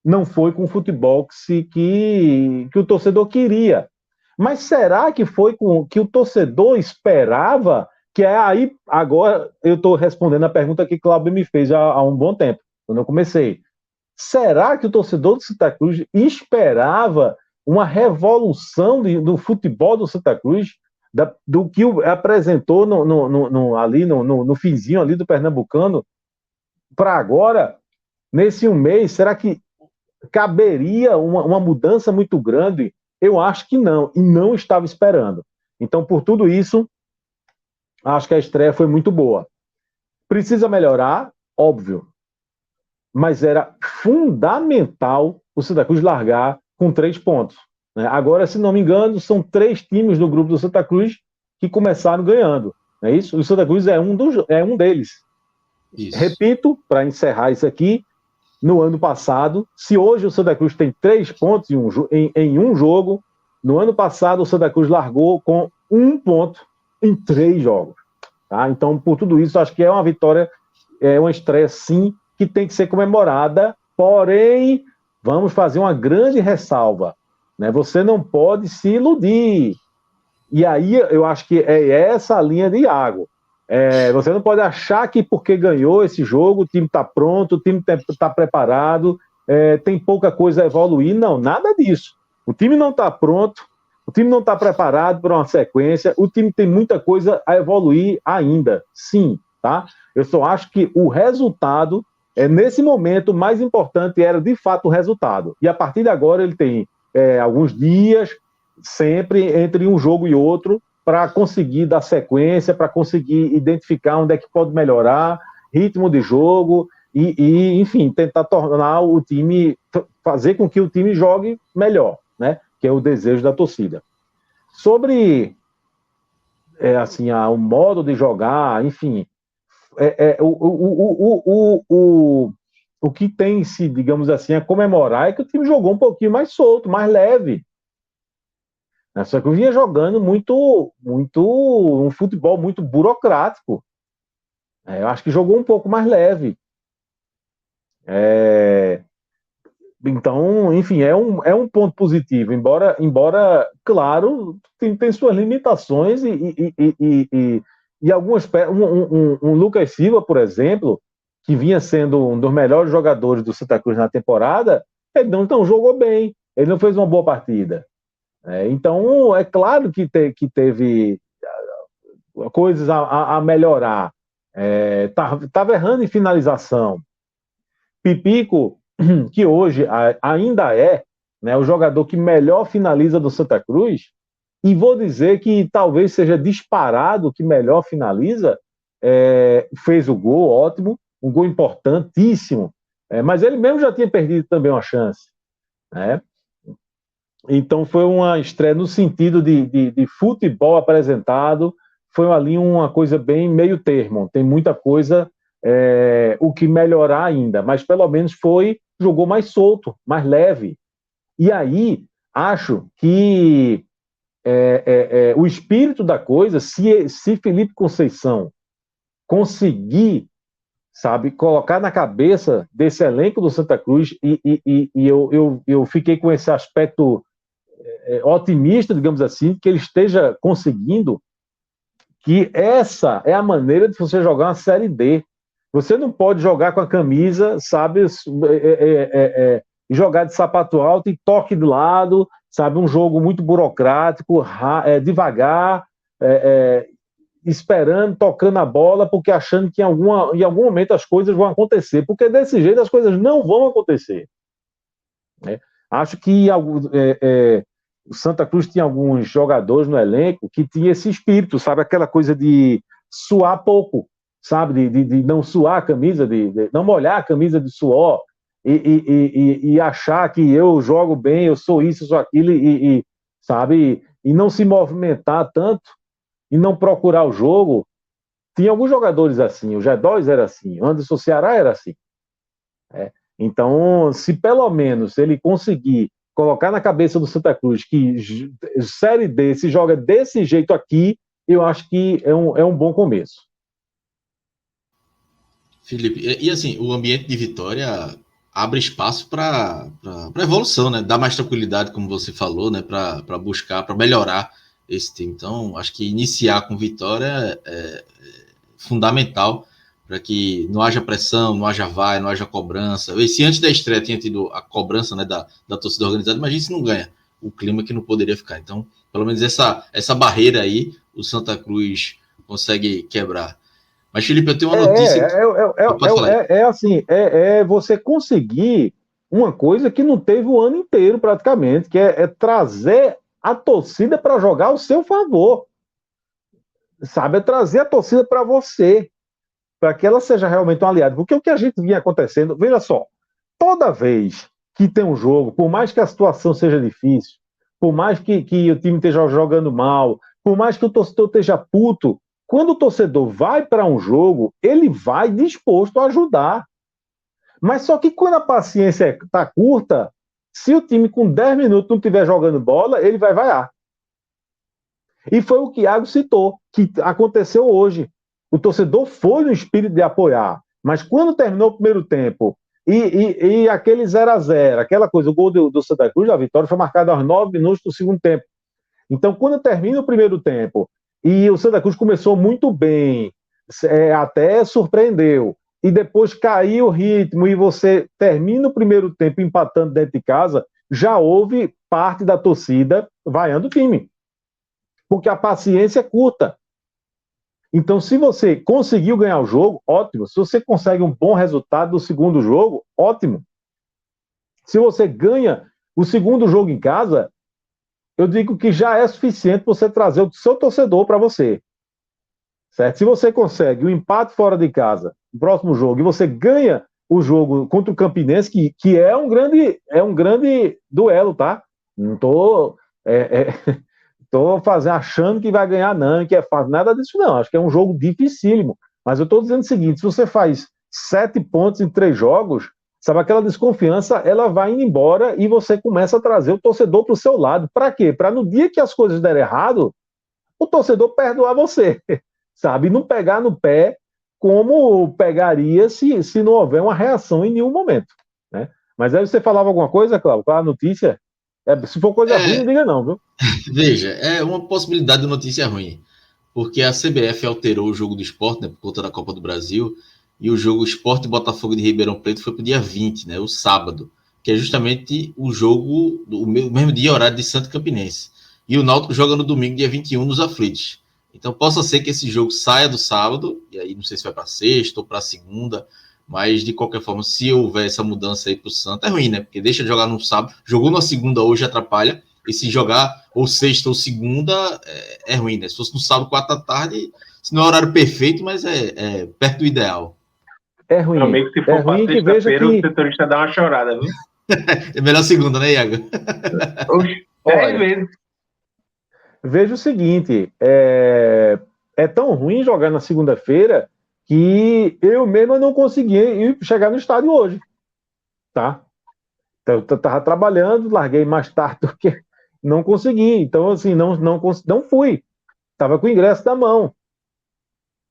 não foi com o futebol que o torcedor queria. Mas será que foi com que o torcedor esperava? Que aí, agora, eu estou respondendo a pergunta que Cláudio me fez há um bom tempo, quando eu comecei. Será que o torcedor do Santa Cruz esperava uma revolução do futebol do Santa Cruz, do que apresentou ali no finzinho ali do Pernambucano, para agora, nesse um mês? Será que caberia uma mudança muito grande? Eu acho que não, e não estava esperando. Então, por tudo isso, acho que a estreia foi muito boa. Precisa melhorar, óbvio, mas era fundamental o Santa Cruz largar com 3 pontos. Agora, se não me engano, são 3 times do grupo do Santa Cruz que começaram ganhando. Não é isso? O Santa Cruz é um deles. Isso. Repito, para encerrar isso aqui, no ano passado, se hoje o Santa Cruz tem 3 pontos em um jogo, no ano passado o Santa Cruz largou com 1 ponto em 3 jogos. Tá? Então, por tudo isso, acho que é uma vitória, uma estreia, sim, que tem que ser comemorada, porém, vamos fazer uma grande ressalva. Né? Você não pode se iludir. E aí, eu acho que é essa a linha de Iago. Você não pode achar que porque ganhou esse jogo, o time está pronto, o time está preparado, tem pouca coisa a evoluir. Não, nada disso. O time não está pronto, o time não está preparado para uma sequência, o time tem muita coisa a evoluir ainda, sim, tá? Eu só acho que o resultado, nesse momento, o mais importante era, de fato, o resultado. E a partir de agora ele tem alguns dias, sempre, entre um jogo e outro, para conseguir dar sequência, para conseguir identificar onde é que pode melhorar, ritmo de jogo enfim, tentar tornar o time, fazer com que o time jogue melhor, né? Que é o desejo da torcida. Sobre assim, o modo de jogar, enfim, o que tem se, digamos assim, a comemorar é que o time jogou um pouquinho mais solto, mais leve. Só que eu vinha jogando um futebol muito burocrático. Eu acho que jogou um pouco mais leve. Então, enfim, é um ponto positivo, embora claro, tem suas limitações e algumas. Um Lucas Silva, por exemplo, que vinha sendo um dos melhores jogadores do Santa Cruz na temporada, ele não jogou bem, ele não fez uma boa partida. Então, é claro que teve coisas a melhorar. Estava errando em finalização. Pipico, que hoje ainda é, né, o jogador que melhor finaliza do Santa Cruz, e vou dizer que talvez seja disparado o que melhor finaliza, fez o gol, ótimo, um gol importantíssimo, mas ele mesmo já tinha perdido também uma chance, né? Então foi uma estreia no sentido de futebol apresentado, foi ali uma coisa bem meio termo, tem muita coisa o que melhorar ainda, mas pelo menos jogou mais solto, mais leve. E aí, acho que o espírito da coisa, se Felipe Conceição conseguir, sabe, colocar na cabeça desse elenco do Santa Cruz, e eu fiquei com esse aspecto otimista, digamos assim, que ele esteja conseguindo, que essa é a maneira de você jogar uma Série D. Você não pode jogar com a camisa, sabe, jogar de sapato alto e toque de lado, sabe, um jogo muito burocrático, devagar, esperando, tocando a bola, porque achando que em algum momento as coisas vão acontecer, porque desse jeito as coisas não vão acontecer. Acho que o Santa Cruz tinha alguns jogadores no elenco que tinha esse espírito, sabe, aquela coisa de suar pouco, sabe, de não suar a camisa, de não molhar a camisa de suor, e achar que eu jogo bem, eu sou isso, eu sou aquilo, sabe, e não se movimentar tanto, e não procurar o jogo. Tinha alguns jogadores assim, o G2 era assim, o Anderson Ceará era assim. Então, se pelo menos ele conseguir colocar na cabeça do Santa Cruz que Série D se joga desse jeito aqui, eu acho que é um bom começo. Felipe, e assim, o ambiente de Vitória abre espaço para evolução, né? Dá mais tranquilidade, como você falou, né? Para buscar, para melhorar esse time. Então, acho que iniciar com Vitória é fundamental para que não haja pressão, não haja não haja cobrança. E se antes da estreia tinha tido a cobrança, né, da torcida organizada, imagina se não ganha o clima que não poderia ficar. Então, pelo menos essa barreira aí, o Santa Cruz consegue quebrar. Mas, Felipe, eu tenho uma notícia. Assim, você conseguir uma coisa que não teve o ano inteiro, praticamente, que é trazer a torcida para jogar ao seu favor. Sabe? É trazer a torcida para você, para que ela seja realmente um aliado. Porque o que a gente vinha acontecendo, veja só, toda vez que tem um jogo, por mais que a situação seja difícil, por mais que o time esteja jogando mal, por mais que o torcedor esteja puto, quando o torcedor vai para um jogo, ele vai disposto a ajudar. Mas só que quando a paciência está curta, se o time com 10 minutos não estiver jogando bola, ele vai vaiar. E foi o que Iago citou, que aconteceu hoje. O torcedor foi no espírito de apoiar, mas quando terminou o primeiro tempo e aquele 0-0, aquela coisa, o gol do Santa Cruz, a vitória foi marcada aos 9 minutos do segundo tempo. Então, quando termina o primeiro tempo e o Santa Cruz começou muito bem, até surpreendeu, e depois caiu o ritmo e você termina o primeiro tempo empatando dentro de casa, já houve parte da torcida vaiando o time. Porque a paciência é curta. Então, se você conseguiu ganhar o jogo, ótimo. Se você consegue um bom resultado do segundo jogo, ótimo. Se você ganha o segundo jogo em casa, eu digo que já é suficiente você trazer o seu torcedor para você. Certo? Se você consegue o empate fora de casa, no próximo jogo, e você ganha o jogo contra o Campinense, que é um grande duelo, tá? Não tô achando que vai ganhar, não, que é fácil. Nada disso, não. Acho que é um jogo dificílimo. Mas eu estou dizendo o seguinte: se você faz 7 pontos em 3 jogos, sabe, aquela desconfiança, ela vai indo embora e você começa a trazer o torcedor para o seu lado. Para quê? Para no dia que as coisas derem errado, o torcedor perdoar você, sabe? Não pegar no pé como pegaria se não houver uma reação em nenhum momento, né? Mas aí você falava alguma coisa, Cláudio? Qual a notícia? Se for coisa ruim, não diga não, viu? Veja, é uma possibilidade de notícia ruim, porque a CBF alterou o jogo do Sport, né, por conta da Copa do Brasil, e o jogo Sport Botafogo de Ribeirão Preto foi para o dia 20, né, o sábado, que é justamente o jogo do mesmo dia, horário de Santo Campinense. E o Náutico joga no domingo, dia 21, nos Aflitos. Então, possa ser que esse jogo saia do sábado, e aí não sei se vai para sexta ou para segunda, mas de qualquer forma, se houver essa mudança aí para o Santos, é ruim, né? Porque deixa de jogar no sábado, jogou na segunda hoje, atrapalha, e se jogar ou sexta ou segunda, é ruim, né? Se fosse no sábado, 4 da tarde, se não é horário perfeito, mas é perto do ideal. É ruim. Meu amigo, se for para sexta-feira, o setorista dá uma chorada, viu? É melhor segunda, né, Iago? 10 vezes. Veja o seguinte, é tão ruim jogar na segunda-feira que eu mesmo não consegui chegar no estádio hoje, tá? Então, eu estava trabalhando, larguei mais tarde do que não consegui, então assim, não fui, estava com o ingresso na mão,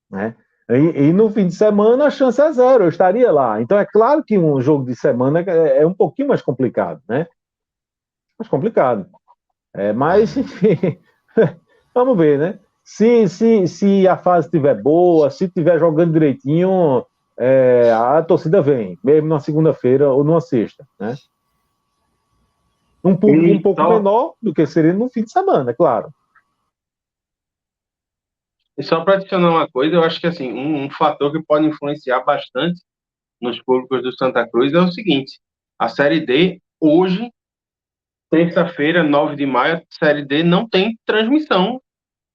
né? E no fim de semana a chance é zero, eu estaria lá. Então é claro que um jogo de semana é um pouquinho mais complicado, né? Mais complicado. Mas, enfim, vamos ver, né? Se a fase estiver boa, se estiver jogando direitinho, a torcida vem, mesmo na segunda-feira ou numa sexta, né? Um público um pouco menor do que seria no fim de semana, é claro. E só para adicionar uma coisa, eu acho que assim, um fator que pode influenciar bastante nos públicos do Santa Cruz é o seguinte: a Série D, hoje, terça-feira, 9 de maio, a Série D não tem transmissão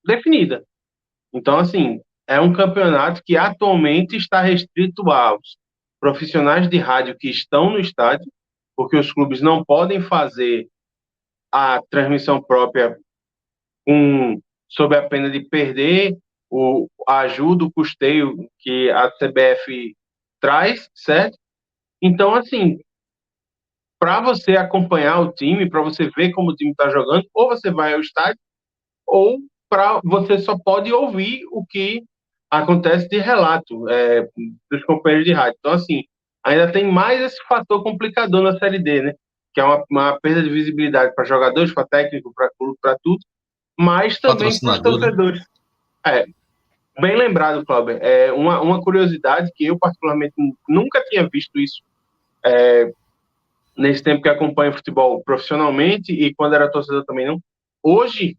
definida. Então, assim, é um campeonato que atualmente está restrito aos profissionais de rádio que estão no estádio, porque os clubes não podem fazer a transmissão própria sob a pena de perder a ajuda, o custeio que a CBF traz, certo? Então, assim, para você acompanhar o time, para você ver como o time está jogando, ou você vai ao estádio, ou você só pode ouvir o que acontece de relato dos companheiros de rádio. Então, assim, ainda tem mais esse fator complicador na Série D, né? Que é uma perda de visibilidade para jogadores, para técnico, para clube, para tudo, mas também para os torcedores. Né? Bem lembrado, Cláudio. Uma curiosidade que eu, particularmente, nunca tinha visto isso nesse tempo que acompanho futebol profissionalmente e quando era torcedor também não. Hoje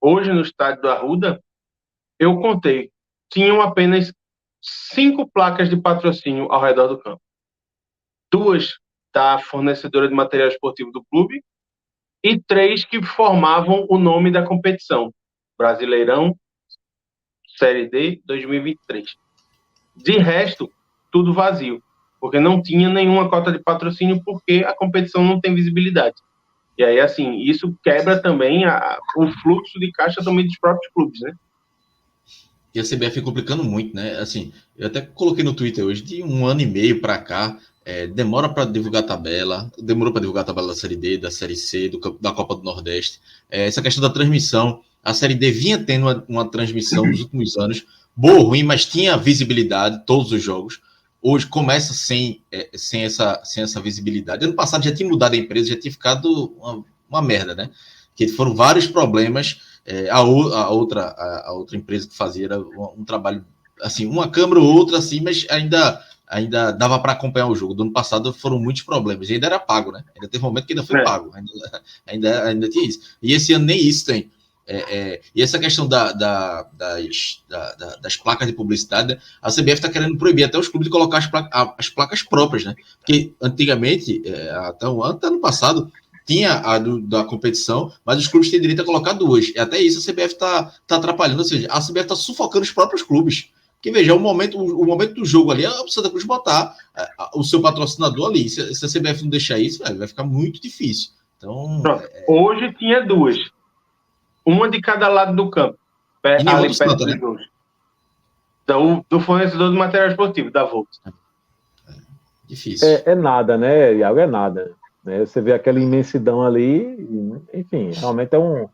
no estádio do Arruda, eu contei, tinham apenas 5 placas de patrocínio ao redor do campo. 2 da fornecedora de material esportivo do clube e 3 que formavam o nome da competição. Brasileirão Série D 2023. De resto, tudo vazio, porque não tinha nenhuma cota de patrocínio porque a competição não tem visibilidade. E aí, assim, isso quebra também o fluxo de caixa também dos próprios clubes, né? E a CBF complicando muito, né? Assim, eu até coloquei no Twitter hoje, de 1 ano e meio para cá, demorou para divulgar a tabela da Série D, da Série C, da Copa do Nordeste. Essa questão da transmissão, a Série D vinha tendo uma transmissão nos últimos anos, boa ou ruim, mas tinha visibilidade, todos os jogos. Hoje começa sem essa visibilidade. Ano passado já tinha mudado a empresa, já tinha ficado uma merda, né? Que foram vários problemas. A outra empresa que fazia era um trabalho, assim, uma câmera ou outra, assim, mas ainda ainda dava para acompanhar o jogo. Do ano passado foram muitos problemas, e ainda era pago, né? Ainda teve um momento que ainda foi pago, ainda tinha isso. E esse ano nem isso tem. E essa questão das placas de publicidade, né? A CBF está querendo proibir até os clubes de colocar as placas próprias, né? Porque antigamente, até ano passado, tinha a da competição, mas os clubes têm direito a colocar duas. E até isso a CBF está atrapalhando, ou seja, a CBF está sufocando os próprios clubes. Porque, veja, o momento do jogo ali é o Santa Cruz botar o seu patrocinador ali. Se a CBF não deixar isso, vai ficar muito difícil. Então, hoje tinha duas. Uma de cada lado do campo. Ali perto dos gols. Do fornecedor de material esportivo, da Volks. Difícil. É nada, né, Iago? É nada. Né? Você vê aquela imensidão ali, enfim, realmente é um...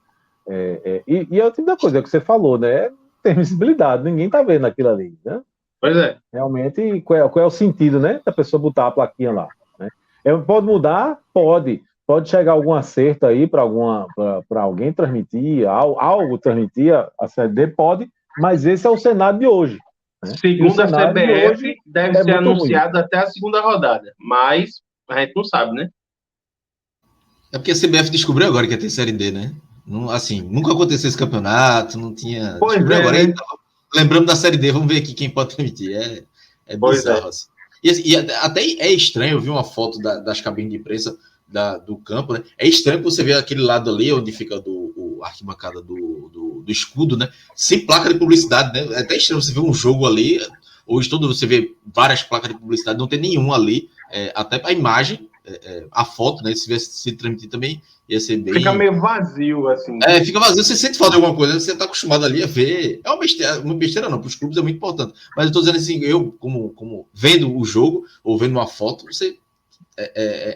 E a outra coisa, é o que você falou, né? Tem visibilidade, ninguém tá vendo aquilo ali, né? Pois é. Realmente, qual é o sentido, né? Da pessoa botar a plaquinha lá, né? Pode mudar? Pode. Pode chegar algum acerto aí para alguém transmitir, algo transmitir a Série D, pode, mas esse é o cenário de hoje. Né? Segundo a CBF, deve ser anunciado até a segunda rodada, mas a gente não sabe, né? É porque a CBF descobriu agora que ia ter Série D, né? Não, assim, nunca aconteceu esse campeonato, não tinha. Pois descobriu agora. Né? Então, lembrando da Série D, vamos ver aqui quem pode transmitir. É bizarro, assim. E até é estranho, eu vi uma foto das cabines de imprensa do campo, né? É estranho que você vê aquele lado ali onde fica a arquibancada do escudo, né? Sem placa de publicidade, né? É até estranho você ver um jogo ali. Hoje todo você vê várias placas de publicidade, não tem nenhum ali. Até a imagem, a foto, né? Se tivesse se transmitir também, ia ser bem. Fica meio vazio, assim. Fica vazio, você sente falta de alguma coisa, você está acostumado ali a ver. É uma besteira não, para os clubes é muito importante. Mas eu estou dizendo assim, eu, como vendo o jogo, ou vendo uma foto, você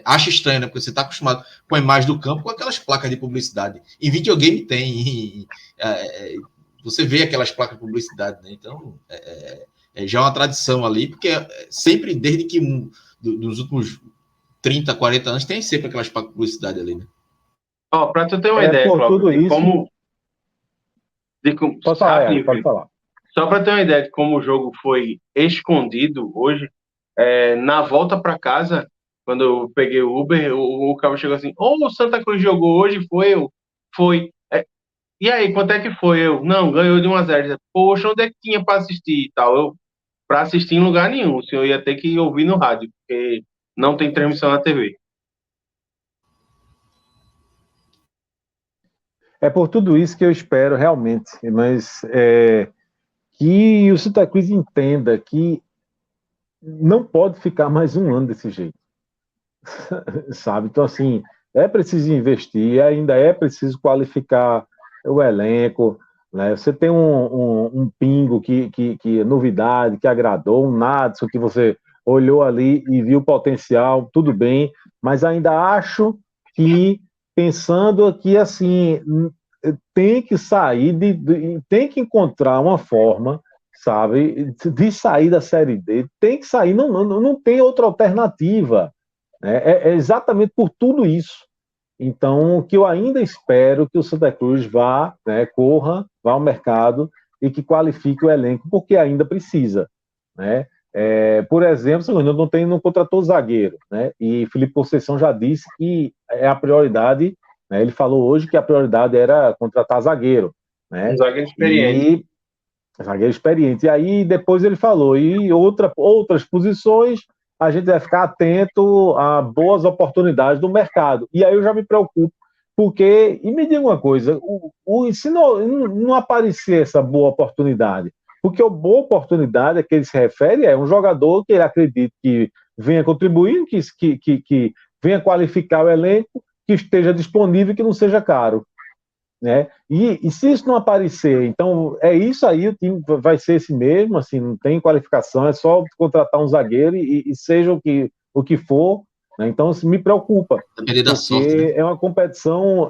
acha estranho, né? Porque você está acostumado com a imagem do campo, com aquelas placas de publicidade. Em videogame tem. Você vê aquelas placas de publicidade, né? Então, já é uma tradição ali, porque sempre, desde que dos últimos 30, 40 anos, tem sempre aquelas placas de publicidade ali, né? Para tu ter uma ideia, Cláudio, de como... Pode falar. Só para ter uma ideia de como o jogo foi escondido hoje, na volta para casa, quando eu peguei o Uber, o cara chegou assim, o Santa Cruz jogou hoje, foi. E aí, quanto é que foi? Não, ganhou de 1-0. Poxa, onde é que tinha para assistir e tal? Para assistir em lugar nenhum, o senhor ia ter que ouvir no rádio, porque não tem transmissão na TV. É por tudo isso que eu espero realmente, mas que o Santa Cruz entenda que não pode ficar mais um ano desse jeito, sabe? Então, assim, é preciso investir, ainda é preciso qualificar o elenco, né? Você tem um Pingo que é novidade, que agradou, um Nadson que você olhou ali e viu o potencial, tudo bem, mas ainda acho que pensando aqui assim, tem que sair, tem que encontrar uma forma, sabe, de sair da Série D, tem que sair, não tem outra alternativa, né? É exatamente por tudo isso. Então, que eu ainda espero que o Santa Cruz vá, né, corra, vá ao mercado e que qualifique o elenco, porque ainda precisa, né? Por exemplo, não contratou zagueiro, né? E Felipe Conceição já disse que é a prioridade, né? Ele falou hoje que a prioridade era contratar zagueiro, né? Um zagueiro experiente. Zagueiro experiente. E aí depois ele falou, e outras posições a gente vai ficar atento a boas oportunidades do mercado. E aí eu já me preocupo, porque, e me diga uma coisa, se não aparecer essa boa oportunidade, porque a boa oportunidade a que ele se refere é um jogador que ele acredita que venha contribuir, que venha qualificar o elenco, que esteja disponível e que não seja caro. Né? E se isso não aparecer, então é isso aí, o time vai ser esse mesmo, assim, não tem qualificação, é só contratar um zagueiro e seja o que for, né? Então isso me preocupa, porque sorte, né? é uma competição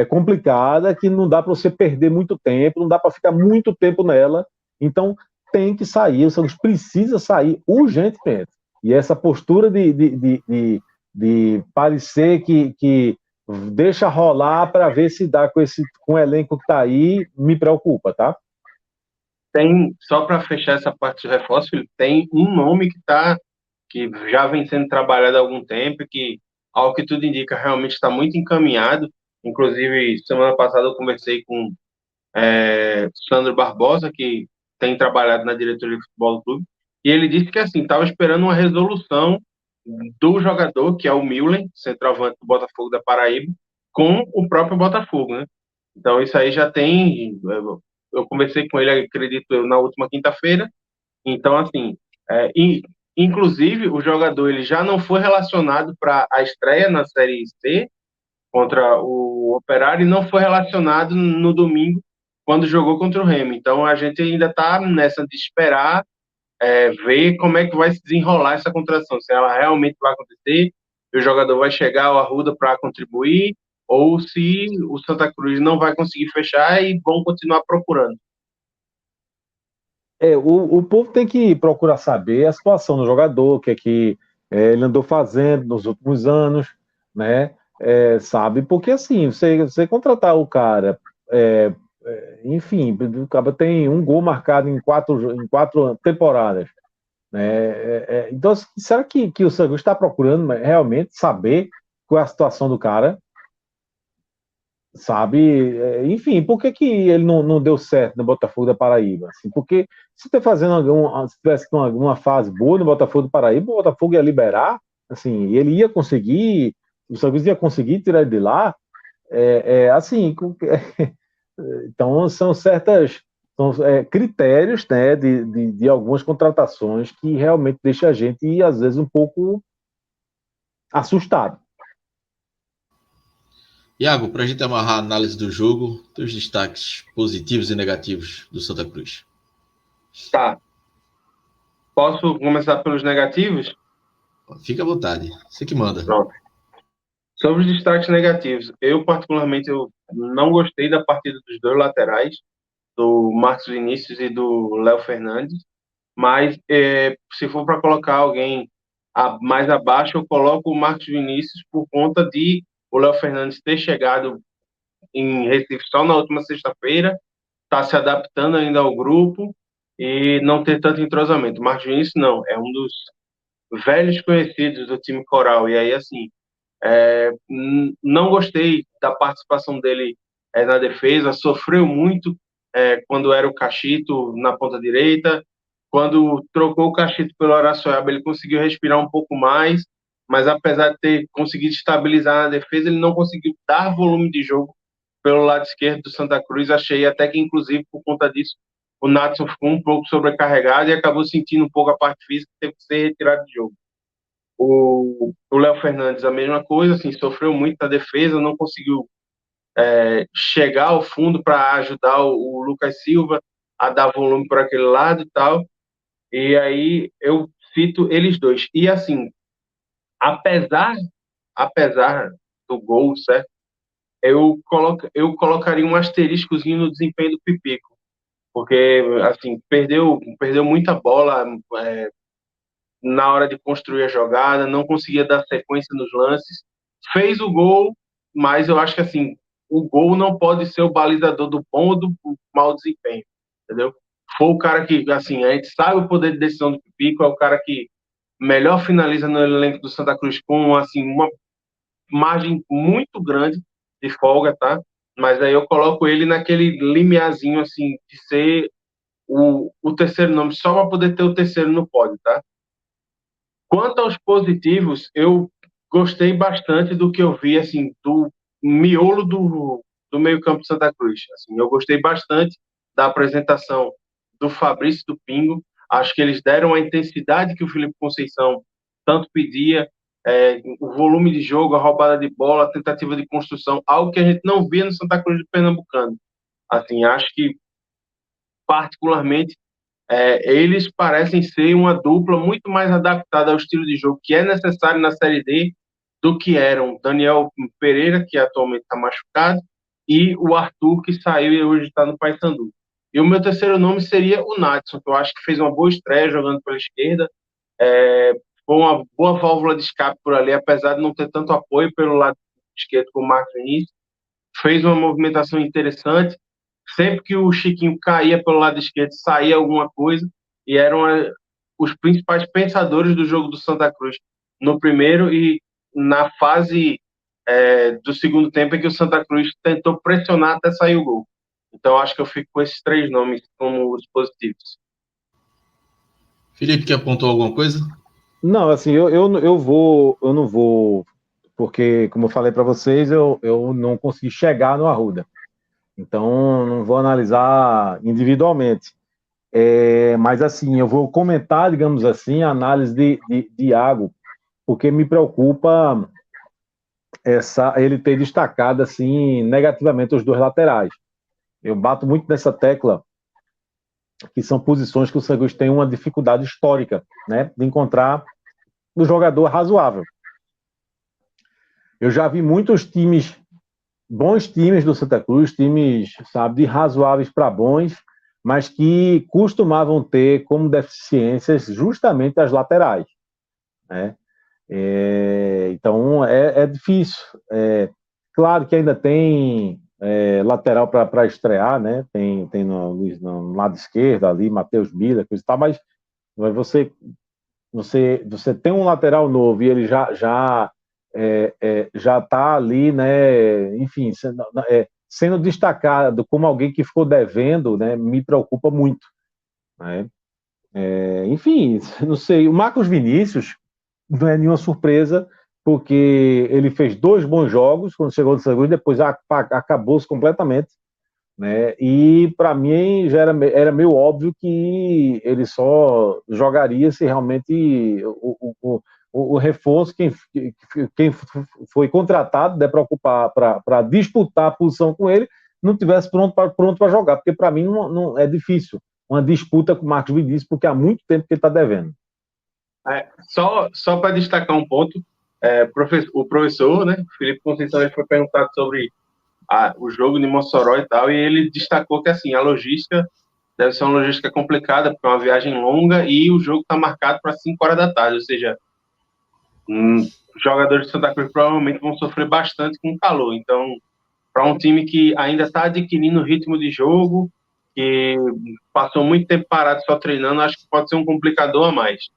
complicada, que não dá para você perder muito tempo, não dá para ficar muito tempo nela, então tem que sair, o Santos precisa sair urgentemente, e essa postura de parecer que deixa rolar para ver se dá com o elenco que está aí, me preocupa, tá? tem, só para fechar essa parte de reforço, Felipe, tem um nome que já vem sendo trabalhado há algum tempo e que, ao que tudo indica, realmente está muito encaminhado. Inclusive, semana passada eu conversei com Sandro Barbosa, que tem trabalhado na diretoria de futebol do clube, e ele disse que assim estava esperando uma resolução do jogador, que é o Milen, centroavante do Botafogo da Paraíba, com o próprio Botafogo, né? Então isso aí já tem. Eu conversei com ele, acredito eu, na última quinta-feira. Então assim, inclusive o jogador ele já não foi relacionado para a estreia na Série C contra o Operário e não foi relacionado no domingo quando jogou contra o Remo. Então a gente ainda está nessa de esperar ver como é que vai se desenrolar essa contratação, se ela realmente vai acontecer, se o jogador vai chegar ao Arruda para contribuir, ou se o Santa Cruz não vai conseguir fechar e vão continuar procurando. O povo tem que procurar saber a situação do jogador, o que é que ele andou fazendo nos últimos anos, né? Sabe? Porque assim, você contratar o cara, enfim, o cara tem um gol marcado em quatro temporadas, né? Então, assim, será que o Santa Cruz está procurando realmente saber qual é a situação do cara? Sabe? Enfim, por que que ele não deu certo no Botafogo da Paraíba? Assim, porque se tá fazendo se tivesse uma fase boa no Botafogo do Paraíba, o Botafogo ia liberar, assim, ele ia conseguir, o Santos ia conseguir tirar ele de lá, assim, então são critérios, né, de algumas contratações que realmente deixa a gente, às vezes, um pouco assustado. Iago, para a gente amarrar a análise do jogo, teus destaques positivos e negativos do Santa Cruz. Tá. Posso começar pelos negativos? Fica à vontade, você que manda. Pronto. Sobre os destaques negativos, particularmente eu não gostei da partida dos dois laterais, do Marcos Vinícius e do Léo Fernandes, mas se for para colocar alguém mais abaixo, eu coloco o Marcos Vinícius por conta de o Léo Fernandes ter chegado em Recife só na última sexta-feira, está se adaptando ainda ao grupo e não ter tanto entrosamento. O Marcos Vinícius não, é um dos velhos conhecidos do time Coral, e aí assim, não gostei da participação dele na defesa, sofreu muito quando era o Cachito na ponta direita, quando trocou o Cachito pelo Araçoiaba, ele conseguiu respirar um pouco mais, mas apesar de ter conseguido estabilizar na defesa, ele não conseguiu dar volume de jogo pelo lado esquerdo do Santa Cruz. Achei até que, inclusive, por conta disso, o Natson ficou um pouco sobrecarregado e acabou sentindo um pouco a parte física e teve que ser retirado de jogo. O Léo Fernandes, a mesma coisa, assim, sofreu muito na defesa, não conseguiu chegar ao fundo para ajudar o Lucas Silva a dar volume por aquele lado e tal. E aí eu cito eles dois. E assim, apesar, apesar do gol, certo? Eu colocaria um asteriscozinho no desempenho do Pipico, porque assim perdeu muita bola na hora de construir a jogada, não conseguia dar sequência nos lances, fez o gol, mas eu acho que assim o gol não pode ser o balizador do bom ou do mau desempenho, entendeu? Foi o cara que, assim, a gente sabe o poder de decisão do Pipico, é o cara que melhor finaliza no elenco do Santa Cruz com, assim, uma margem muito grande de folga, tá? Mas aí eu coloco ele naquele limiarzinho, assim, de ser o terceiro nome, só para poder ter o terceiro no pódio, tá? Quanto aos positivos, eu gostei bastante do que eu vi, assim, do miolo do meio-campo de Santa Cruz. Assim, eu gostei bastante da apresentação do Fabrício e do Pingo. Acho que eles deram a intensidade que o Felipe Conceição tanto pedia, o volume de jogo, a roubada de bola, a tentativa de construção, algo que a gente não via no Santa Cruz do Pernambucano. Assim, acho que particularmente eles parecem ser uma dupla muito mais adaptada ao estilo de jogo que é necessário na Série D do que eram Daniel Pereira, que atualmente está machucado, e o Arthur, que saiu e hoje está no Paysandu. E o meu terceiro nome seria o Natson, que eu acho que fez uma boa estreia jogando pela esquerda, foi uma boa válvula de escape por ali, apesar de não ter tanto apoio pelo lado esquerdo como o Marcos Vinícius, fez uma movimentação interessante, sempre que o Chiquinho caía pelo lado esquerdo, saía alguma coisa, e eram os principais pensadores do jogo do Santa Cruz no primeiro e na fase do segundo tempo, em que o Santa Cruz tentou pressionar até sair o gol. Então, acho que eu fico com esses 3 nomes como os positivos. Felipe, que apontou alguma coisa? Não, assim, eu não vou, porque, como eu falei para vocês, eu não consegui chegar no Arruda. Então, não vou analisar individualmente. Mas, assim, eu vou comentar, digamos assim, a análise de Iago, porque me preocupa ele ter destacado, assim, negativamente os 2 laterais. Eu bato muito nessa tecla, que são posições que o Santos tem uma dificuldade histórica, né, de encontrar um jogador razoável. Eu já vi muitos times, bons times do Santa Cruz, times, sabe, de razoáveis para bons, mas que costumavam ter como deficiências justamente as laterais, né? Então é difícil. Claro que ainda tem lateral para estrear, né? Tem no lado esquerdo ali, Matheus Miller, coisa e tal, mas você tem um lateral novo e ele já está ali, né? Enfim, sendo destacado como alguém que ficou devendo, né? Me preocupa muito, né? Enfim, não sei. O Marcos Vinícius não é nenhuma surpresa, porque ele fez 2 bons jogos quando chegou no Santa Cruz, depois acabou-se completamente, né? E para mim já era meio óbvio que ele só jogaria se realmente o reforço, quem foi contratado, né, para ocupar, para disputar a posição com ele, não tivesse pronto para jogar, porque para mim não é difícil uma disputa com o Marcos Vinícius, porque há muito tempo que ele está devendo. Só para destacar um ponto, o professor, né, Felipe Conceição, ele foi perguntado sobre o jogo de Mossoró e tal, e ele destacou que assim, a logística deve ser uma logística complicada, porque é uma viagem longa e o jogo está marcado para 5 horas da tarde, ou seja, os jogadores de Santa Cruz provavelmente vão sofrer bastante com o calor. Então, para um time que ainda está adquirindo ritmo de jogo, que passou muito tempo parado só treinando, acho que pode ser um complicador a mais.